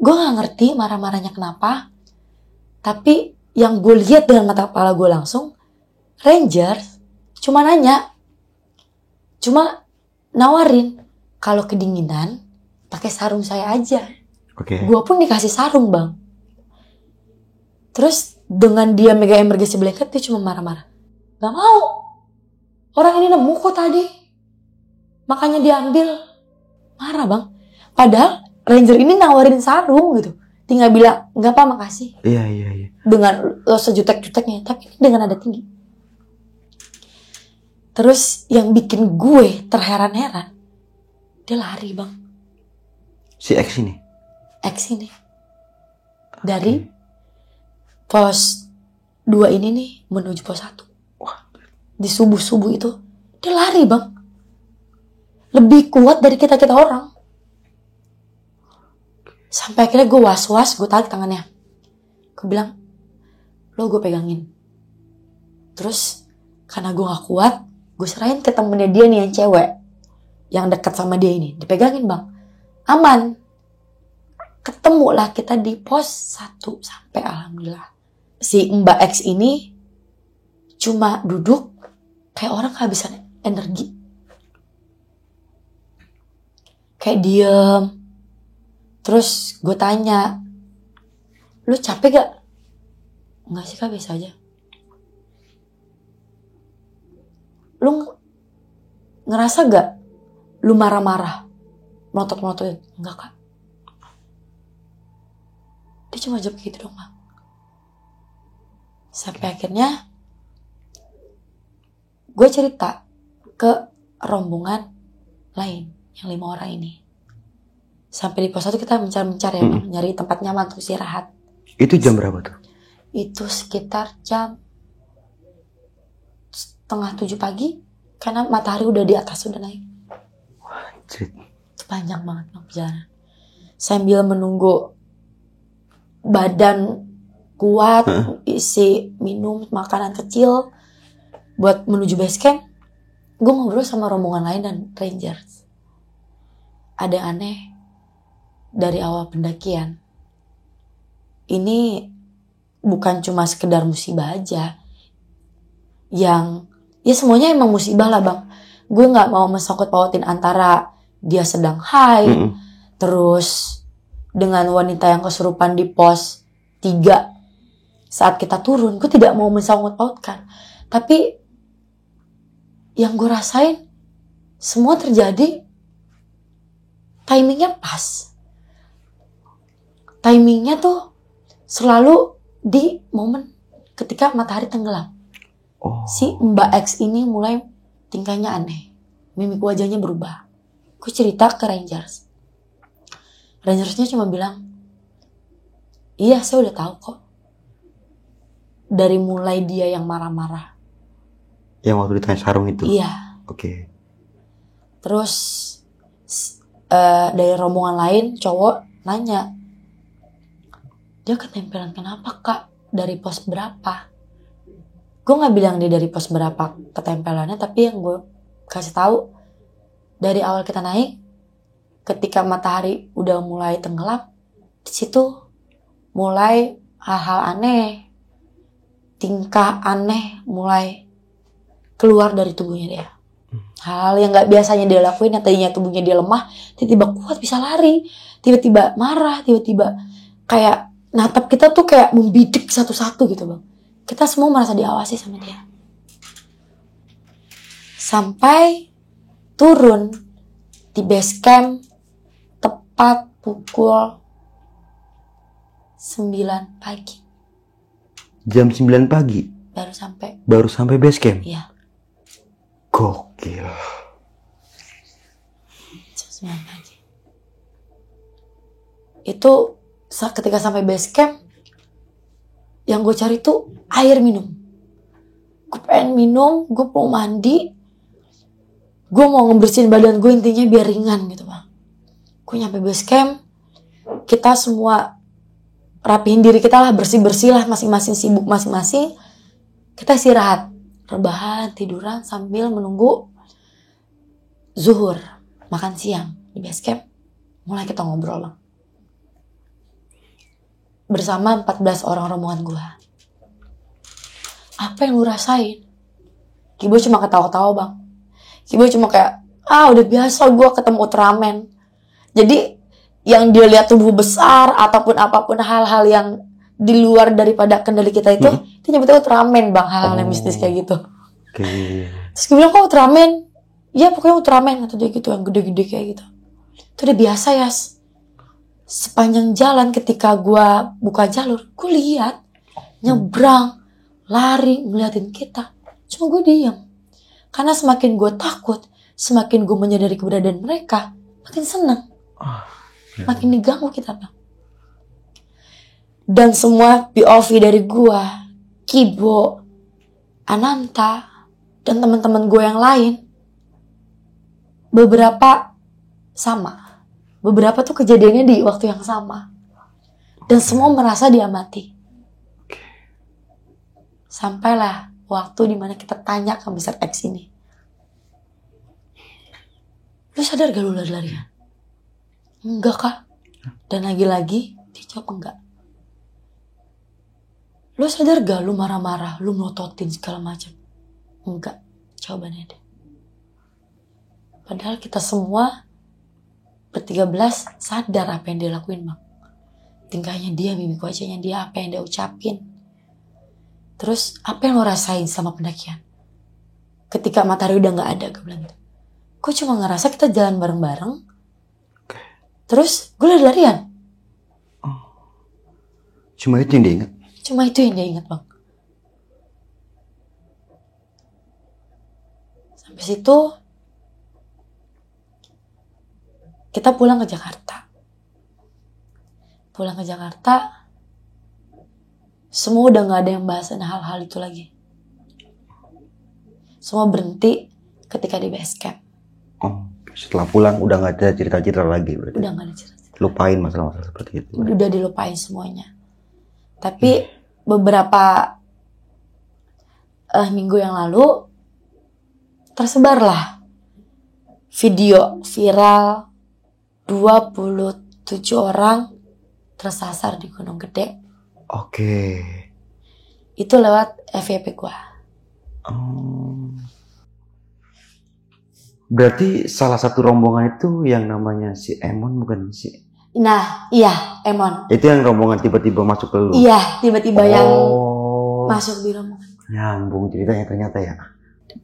Gue gak ngerti marah-marahnya kenapa. Tapi yang gue lihat dengan mata kepala gue langsung, Rangers cuma nawarin kalau kedinginan pakai sarung saya aja. Oke. Gue pun dikasih sarung bang. Terus dengan dia megang emergency blanket, dia cuma marah-marah. Gak mau. Orang ini nemu kok tadi. Makanya diambil. Marah bang. Padahal Ranger ini nawarin sarung gitu. Tinggal bilang, gak apa makasih. Iya. Dengan sejutek-juteknya. Tapi ini dengan nada tinggi. Terus yang bikin gue terheran-heran. Dia lari bang. Si X ini? X ini. Dari pos 2 ini nih menuju pos 1. Wah. Di subuh-subuh itu dia lari bang. Lebih kuat dari kita orang. Sampai akhirnya gue was-was, gue tarik tangannya. Gue bilang, lo gue pegangin. Terus karena gue gak kuat, gue serahin ke temennya dia nih yang cewek. Yang dekat sama dia ini. Dipegangin bang. Aman. Ketemulah kita di pos 1 sampai alhamdulillah. Si Mbak X ini cuma duduk kayak orang kehabisan energi. Kayak diem. Terus gue tanya, lu capek gak? Enggak sih kak, biasa aja. Lu ngerasa gak lu marah-marah? Melotot-melototin? Enggak kak. Dia cuma jawab gitu dong bang. Sampai akhirnya gue cerita ke rombongan lain yang 5 orang ini. Sampai di pos 1 kita mencar-mencar ya bang, nyari tempat nyaman untuk istirahat. Itu jam berapa tuh? Itu sekitar jam 6:30 pagi, karena matahari udah di atas, udah naik. Wajib. Itu panjang banget bang perjalanan. Sambil menunggu badan kuat, isi minum makanan kecil buat menuju base camp. Gue ngobrol sama rombongan lain dan Rangers. Ada yang aneh dari awal pendakian. Ini bukan cuma sekedar musibah aja. Yang ya semuanya emang musibah lah bang. Gue gak mau mensangkut pautin antara dia sedang high, terus dengan wanita yang kesurupan di pos 3 saat kita turun. Gue tidak mau mensangkut pautkan. Tapi yang gue rasain semua terjadi timingnya pas. Timingnya tuh selalu di momen ketika matahari tenggelam. Oh. Si Mbak X ini mulai tingkahnya aneh. Mimik wajahnya berubah. Gue cerita ke Rangers. Rangersnya cuma bilang, iya saya udah tahu kok. Dari mulai dia yang marah-marah. Yang waktu ditanya sarung itu? Iya. Oke. Terus dari rombongan lain cowok nanya, dia ketempelan kenapa kak? Dari pos berapa? Gue gak bilang dia dari pos berapa ketempelannya, tapi yang gue kasih tahu dari awal kita naik, ketika matahari udah mulai tenggelam, di situ mulai hal-hal aneh, tingkah aneh mulai keluar dari tubuhnya dia. Hal yang gak biasanya dia lakuin, yang tadinya tubuhnya dia lemah, tiba-tiba kuat bisa lari, tiba-tiba marah, tiba-tiba kayak natap kita tuh kayak membidik satu-satu gitu bang. Kita semua merasa diawasi sama dia. Sampai turun di base camp tepat pukul 9 pagi. Jam 9 pagi? Baru sampai base camp? Iya. Gokil. Jam 9 pagi. Itu ketika sampai base camp, yang gue cari tuh air minum. Gue pengen minum, gue mau mandi, gue mau ngebersihin badan gue, intinya biar ringan gitu bang. Gue nyampe base camp, kita semua rapihin diri kita lah, bersih-bersih lah, masing-masing sibuk masing-masing. Kita istirahat, rebahan, tiduran sambil menunggu zuhur, makan siang di base camp. Mulai kita ngobrol bang. bersama 14 orang rombongan gue. Apa yang lu rasain? Kibo cuma ketawa-ketawa bang. Kibo cuma kayak, udah biasa gue ketemu Ultraman. Jadi yang dia lihat tubuh besar ataupun apapun hal-hal yang di luar daripada kendali kita itu, dia nyebutnya Ultraman bang, hal-hal yang mistis kayak gitu. Terus gue bilang, kok Ultraman? Ya pokoknya Ultraman, kata dia gitu, yang gede-gede kayak gitu. Itu udah biasa ya. Sepanjang jalan ketika gue buka jalur, gue lihat nyebrang, lari, ngeliatin kita. Cuma gue diam. Karena semakin gue takut, semakin gue menyadari keberadaan mereka, makin senang. Makin diganggu kita bang. Dan semua POV dari gue, Kibo, Ananta, dan teman-teman gue yang lain, beberapa sama. Beberapa tuh kejadiannya di waktu yang sama. Dan semua merasa diamati. Sampailah waktu dimana kita tanya ke Mr. X ini. Lu sadar gak lu lari-larian? Enggak kak. Dan lagi-lagi dia jawab enggak. Lu sadar gak lu marah-marah, lu melototin segala macam? Enggak. Jawabannya deh. Padahal kita semua ber-13 sadar apa yang dia lakuin bang. Tingkahnya dia, mimik wajahnya dia, apa yang dia ucapin. Terus apa yang lo rasain sama pendakian? Ketika matahari udah gak ada, gue bilang gitu. Gue cuma ngerasa kita jalan bareng-bareng. Terus gue lari-larian. Cuma itu yang dia ingat? Cuma itu yang dia ingat bang. Sampai situ kita pulang ke Jakarta. Pulang ke Jakarta, semua udah gak ada yang bahasan hal-hal itu lagi. Semua berhenti ketika di base camp. Setelah pulang udah gak ada cerita-cerita lagi berarti? Udah gak ada cerita. Lupain masalah-masalah seperti itu? Udah dilupain semuanya. Tapi beberapa minggu yang lalu tersebarlah video viral 27 orang tersasar di Gunung Gede. Oke. Itu lewat FYP gua. Berarti salah satu rombongan itu yang namanya si Emon bukan sih? Nah, iya, Emon. Itu yang rombongan tiba-tiba masuk ke lu? Iya, tiba-tiba yang masuk di rombongan. Nyambung ceritanya ternyata ya.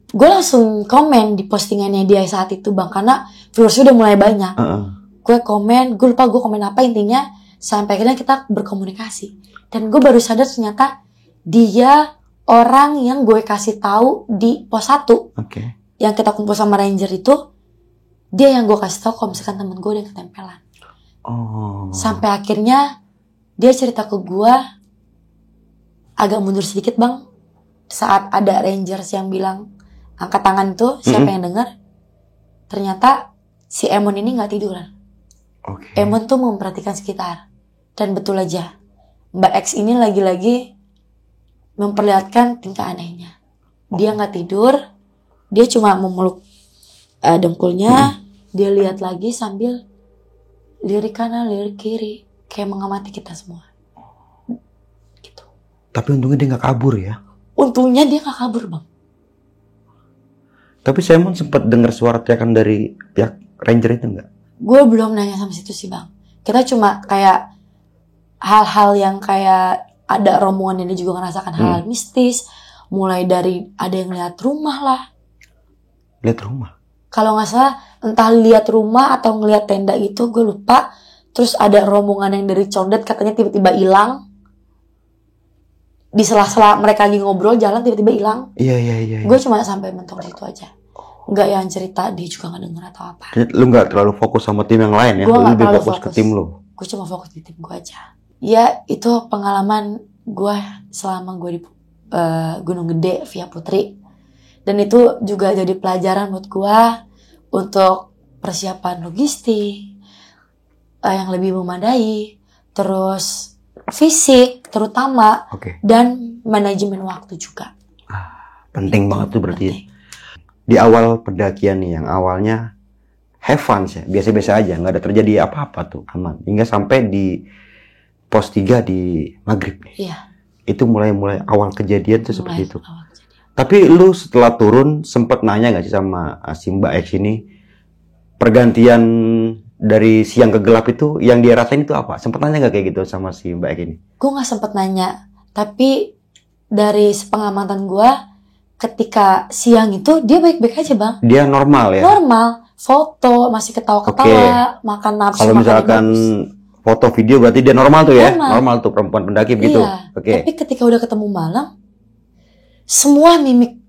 Gue langsung komen di postingannya dia saat itu bang, karena viewersnya udah mulai banyak. Gue komen, gue lupa gue komen apa intinya, sampai akhirnya kita berkomunikasi. Dan gue baru sadar ternyata dia orang yang gue kasih tahu di pos 1. Yang kita kumpul sama ranger itu, dia yang gue kasih tahu kalau misalkan temen gue udah ketempelan. Sampai akhirnya dia cerita ke gue, agak mundur sedikit bang, saat ada rangers yang bilang angkat tangan itu, siapa yang dengar? Ternyata si Emon ini gak tiduran. Emon tuh memperhatikan sekitar. Dan betul aja, Mbak X ini lagi-lagi memperlihatkan tingkah anehnya. Dia gak tidur, dia cuma memeluk dengkulnya, dia lihat lagi sambil lirik kanan, lirik kiri, kayak mengamati kita semua. Gitu. Tapi untungnya dia gak kabur ya? Untungnya dia gak kabur bang. Tapi Simon sempat dengar suara teriakan dari pihak ranger itu enggak? Gue belum nanya sama situ sih bang. Kita cuma kayak hal-hal yang kayak ada rombongan yang dia juga ngerasakan hal mistis. Mulai dari ada yang lihat rumah lah. Lihat rumah? Kalau nggak salah entah lihat rumah atau ngelihat tenda itu, gue lupa. Terus ada rombongan yang dari Condet katanya tiba-tiba hilang. Di sela-sela mereka lagi ngobrol jalan tiba-tiba hilang. Iya. Gue cuma sampai mentok situ aja. Nggak yang cerita dia juga nggak denger atau apa. Lu nggak terlalu fokus sama tim yang lain ya? Gue lebih fokus ke tim lu. Gue cuma fokus di tim gue aja. Ya itu pengalaman gue selama gue di Gunung Gede via Putri. Dan itu juga jadi pelajaran buat gue untuk persiapan logistik yang lebih memadai, terus fisik terutama, dan manajemen waktu juga. Penting banget tuh berarti. Di awal pendakian nih yang awalnya have fun ya, biasa-biasa aja, nggak ada terjadi apa-apa tuh, aman. Hingga sampai di pos 3 di maghrib nih. Iya. Itu mulai awal kejadian tuh seperti itu. Awal kejadian. Tapi lu setelah turun sempet nanya nggak sih sama si Mbak X ini, pergantian dari siang ke gelap itu yang dia rasain itu apa? Sempet nanya nggak kayak gitu sama si Mbak X ini? Gue nggak sempet nanya, tapi dari sepengamatan gue, ketika siang itu dia baik-baik aja bang. Dia normal ya? Normal, foto, masih ketawa-ketawa, makan nafsu. Kalau misalkan foto video berarti dia normal tuh ya? Normal Tuh perempuan pendaki gitu. Iya. Tapi ketika udah ketemu malam, semua mimik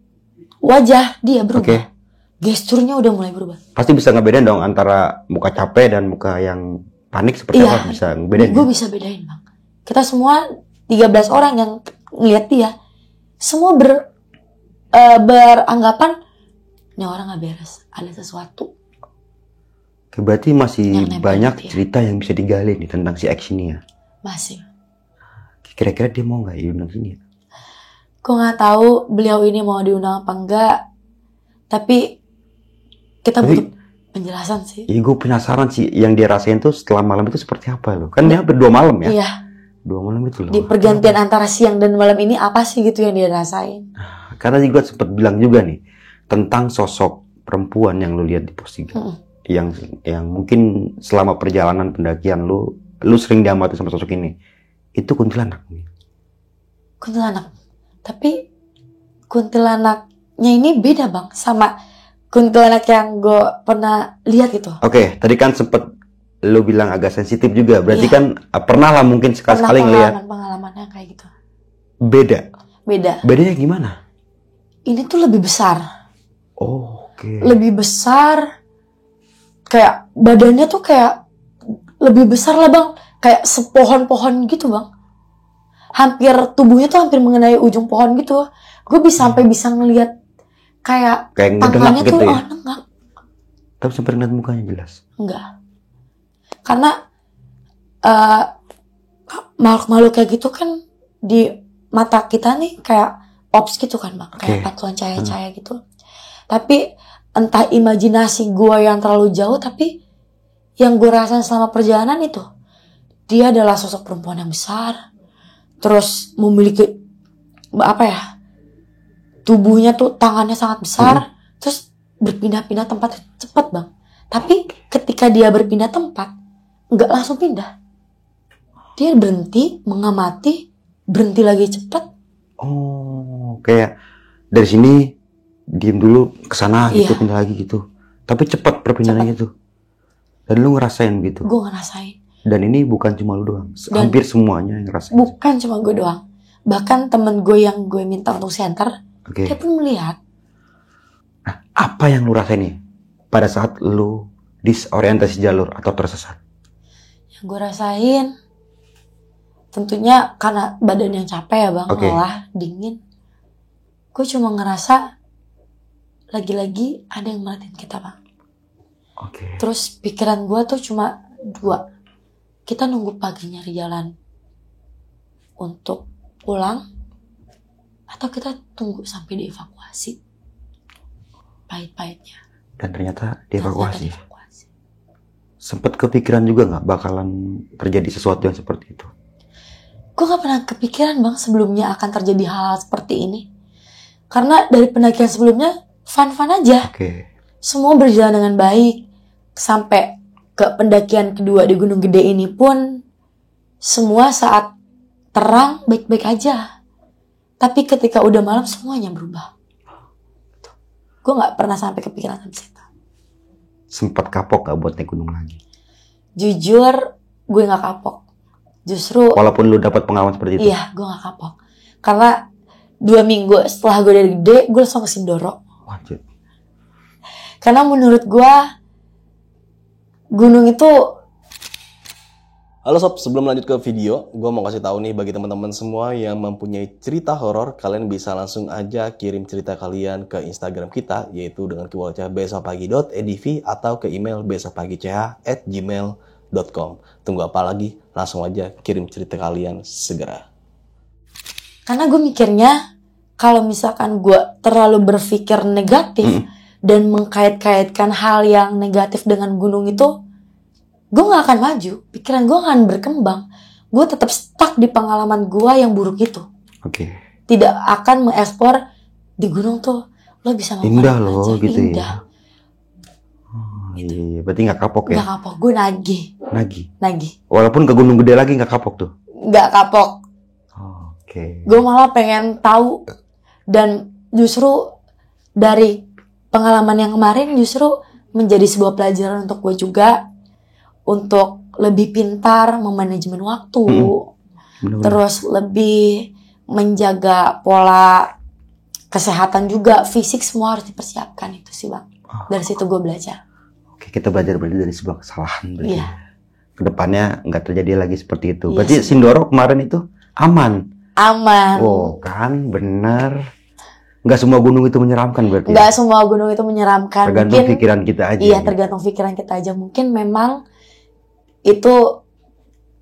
wajah dia berubah. Gesturnya udah mulai berubah. Pasti bisa ngebedain dong antara muka capek dan muka yang panik seperti apa? Bisa ngebedain. Gue bisa bedain bang. Kita semua 13 orang yang ngeliat dia, semua beranggapan ini orang nggak beres, ada sesuatu. Berarti masih banyak dia. cerita yang bisa digali nih tentang si X ini ya? Masih. Kira-kira dia mau nggak diundang sini? Gue nggak tahu beliau ini mau diundang apa enggak, tapi kita butuh penjelasan sih. Iya, gue penasaran sih yang dia rasain tuh setelah malam itu seperti apa loh? Kan dia berdua malam ya? Iya. 2 malam itu loh. Di pergantian antara siang dan malam ini apa sih gitu yang dia rasain? Karena gue sempat bilang juga nih tentang sosok perempuan yang lu lihat di pos 3. Yang mungkin selama perjalanan pendakian lu sering diamati sama sosok ini. Itu kuntilanak. Kuntilanak. Tapi kuntilanaknya ini beda bang sama kuntilanak yang gue pernah lihat itu. Oke, tadi kan sempet lu bilang agak sensitif juga. Berarti kan pernah lah mungkin sekali-sekali ngeliat. Pengalamannya kayak gitu. Beda. Bedanya gimana? Ini tuh lebih besar. Oh, oke. Lebih besar. Kayak badannya tuh kayak lebih besar lah bang. Kayak sepohon-pohon gitu bang. Hampir tubuhnya tuh hampir mengenai ujung pohon gitu. Gue sampai bisa ngelihat kayak tangannya gitu tuh ya? nengak. Tapi sampai ngeliat mukanya jelas. Enggak. Karena makhluk-makhluk kayak gitu kan di mata kita nih kayak ops gitu kan bang. Kayak patuan cahaya-cahaya gitu. Tapi entah imajinasi gue yang terlalu jauh, tapi yang gue rasain selama perjalanan itu, dia adalah sosok perempuan yang besar. Terus memiliki tubuhnya tuh tangannya sangat besar. Terus berpindah-pindah tempat cepat bang. Tapi ketika dia berpindah tempat, nggak langsung pindah. Dia berhenti, mengamati, berhenti lagi cepat. Oh, kayak dari sini diem dulu ke sana gitu, pindah lagi gitu. Tapi cepat perpindahannya gitu. Dan lu ngerasain gitu? Gue ngerasain. Dan ini bukan cuma lu doang, hampir semuanya yang ngerasain. Bukan cuma gue doang. Bahkan temen gue yang gue minta untuk center, dia pun melihat. Nah, apa yang lu rasain nih pada saat lu disorientasi jalur atau tersesat? Yang gue rasain, tentunya karena badan yang capek ya bang, lelah, dingin. Gue cuma ngerasa lagi-lagi ada yang merhatiin kita bang. Terus pikiran gue tuh cuma 2. Kita nunggu pagi nyari jalan untuk pulang, atau kita tunggu sampai dievakuasi. Pahit-pahitnya. Dan ternyata dievakuasi. Sempet kepikiran juga nggak bakalan terjadi sesuatu yang seperti itu? Gue gak pernah kepikiran bang sebelumnya akan terjadi hal seperti ini. Karena dari pendakian sebelumnya fun-fun aja. Semua berjalan dengan baik. Sampai ke pendakian kedua di Gunung Gede ini pun semua saat terang baik-baik aja. Tapi ketika udah malam semuanya berubah. Gue gak pernah sampai kepikiran sampai situ. Sempat kapok gak buat naik gunung lagi? Jujur gue gak kapok. Justru walaupun lu dapat pengalaman seperti itu? Iya, gue gak kapok. Karena 2 minggu setelah gue dari Gede, gue langsung ke Sindoro. Wajib. Karena menurut gue gunung itu. Halo sob, sebelum lanjut ke video, gue mau kasih tahu nih bagi teman-teman semua yang mempunyai cerita horor, kalian bisa langsung aja kirim cerita kalian ke Instagram kita, yaitu dengan keywordnya besokpagi.edv atau ke email besokpagi.ch@gmail.com. Tunggu apa lagi? Langsung aja kirim cerita kalian segera. Karena gue mikirnya kalau misalkan gue terlalu berpikir negatif dan mengkait-kaitkan hal yang negatif dengan gunung itu, gue gak akan maju, pikiran gue akan berkembang. gue tetap stuck di pengalaman gue yang buruk itu. Oke. Tidak akan mengeksplor di gunung tuh lo bisa ngomong Indah apa loh aja. gitu Indah. ya. Oh, iya, berarti nggak kapok ya? Nggak kapok, gue nagih. Walaupun ke Gunung Gede lagi nggak kapok tuh. Nggak kapok. Oke. Gue malah pengen tahu, dan justru dari pengalaman yang kemarin justru menjadi sebuah pelajaran untuk gue juga untuk lebih pintar memanajemen waktu, Bener-bener. terus lebih menjaga pola kesehatan juga, fisik semua harus dipersiapkan. Itu sih bang, dari situ gue belajar. Oke, kita belajar berarti dari sebuah kesalahan berarti. Iya. Kedepannya nggak terjadi lagi seperti itu. Iya, Berarti sih. Sindoro kemarin itu aman. Oh kan, benar. Nggak semua gunung itu menyeramkan berarti. Nggak semua gunung itu menyeramkan. Tergantung Mungkin pikiran kita aja. iya, tergantung pikiran kita aja. Mungkin memang itu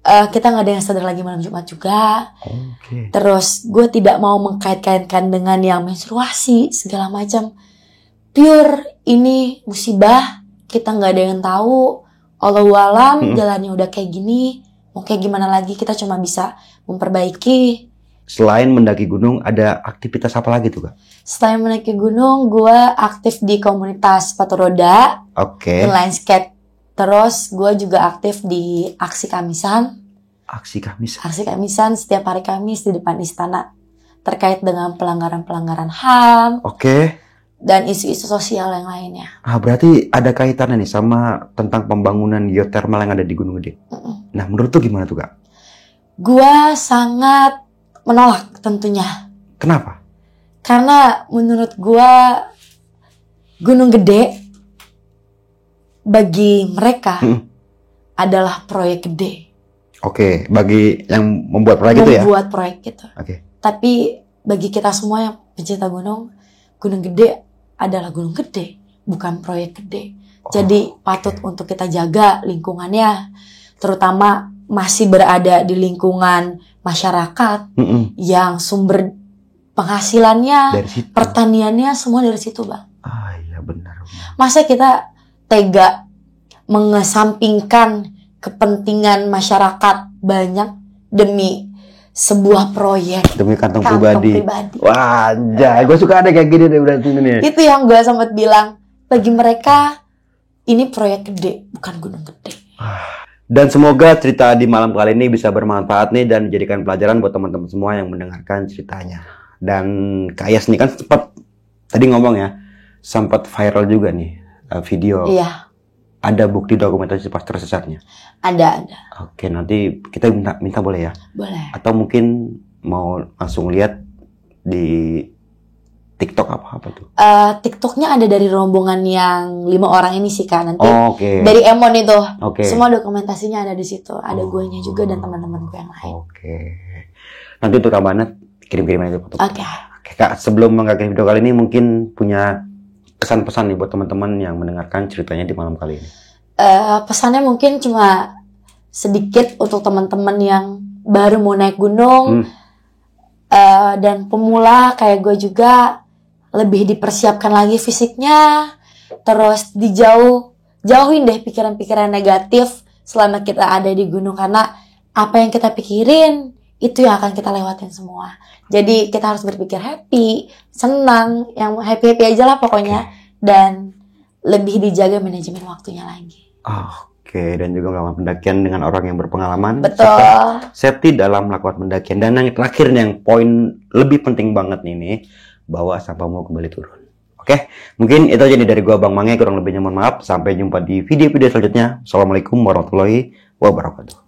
kita nggak ada yang sadar lagi malam Jumat juga. Oke. Terus gue tidak mau mengkait-kaitkan dengan yang menstruasi segala macam. Pure ini musibah, kita nggak ada yang tahu. Allahu alam, jalannya udah kayak gini. Mau kayak gimana lagi, kita cuma bisa memperbaiki. Selain mendaki gunung, ada aktivitas apa lagi tuh Kak? Selain mendaki gunung, gue aktif di komunitas sepatu roda, Oke. inline skate. Terus gue juga aktif di aksi Kamisan. Aksi Kamis. Aksi Kamisan setiap hari Kamis di depan istana. Terkait dengan pelanggaran-pelanggaran HAM. Oke. Dan isu-isu sosial yang lainnya. Berarti ada kaitannya nih sama tentang pembangunan geothermal yang ada di Gunung Gede. Nah, menurut tuh gimana tuh Kak? Gue sangat menolak tentunya. Kenapa? Karena menurut gue Gunung Gede bagi mereka adalah proyek gede. Oke, bagi yang membuat proyek itu ya? Membuat proyek gitu. Oke. Tapi bagi kita semua yang pencinta gunung, Gunung Gede adalah gunung gede, bukan proyek gede. Jadi patut untuk kita jaga lingkungannya, terutama masih berada di lingkungan masyarakat yang sumber penghasilannya, Dari situ. pertaniannya semua dari situ, Bang. Iya benar. Masa kita tega mengesampingkan kepentingan masyarakat banyak demi sebuah proyek Demi kantong kantong pribadi. pribadi. Wah, gue suka ada kayak gini deh berarti ini. Itu yang gue sempat bilang, bagi mereka ini proyek gede, bukan gunung gede. Dan semoga cerita di malam kali ini bisa bermanfaat nih dan dijadikan pelajaran buat teman-teman semua yang mendengarkan ceritanya. Dan Kak Yas nih kan sempat tadi ngomong ya, sempat viral juga nih video. Iya, Ada bukti dokumentasi pas tersesatnya. ada. Oke, nanti kita minta boleh ya? Boleh. Atau mungkin mau langsung lihat di TikTok apa tuh? TikToknya ada dari rombongan yang 5 orang ini sih Kak. Nanti Oke. dari Emon itu. Oke. Semua dokumentasinya ada di situ. Ada guanya juga dan teman-teman gue yang lain. Oke. Nanti untuk Kak Banat kirim-kirim aja foto. Oke. Oke, Kak, sebelum mengakhiri video kali ini mungkin punya kesan-pesan nih buat teman-teman yang mendengarkan ceritanya di malam kali ini. Pesannya mungkin cuma sedikit untuk teman-teman yang baru mau naik gunung dan pemula kayak gue juga, lebih dipersiapkan lagi fisiknya, terus jauhin deh pikiran-pikiran negatif selama kita ada di gunung, karena apa yang kita pikirin itu yang akan kita lewatin semua. Jadi kita harus berpikir happy, senang, yang happy aja lah pokoknya, dan lebih dijaga manajemen waktunya lagi. Oke, dan juga melakukan pendakian dengan orang yang berpengalaman. Betul. Safety dalam melakukan pendakian. Dan yang terakhir nih, yang poin lebih penting banget nih, bahwa sampahmu kembali turun. Oke, mungkin itu aja nih dari gua Bang Mange, kurang lebihnya mohon maaf. Sampai jumpa di video-video selanjutnya. Assalamualaikum warahmatullahi wabarakatuh.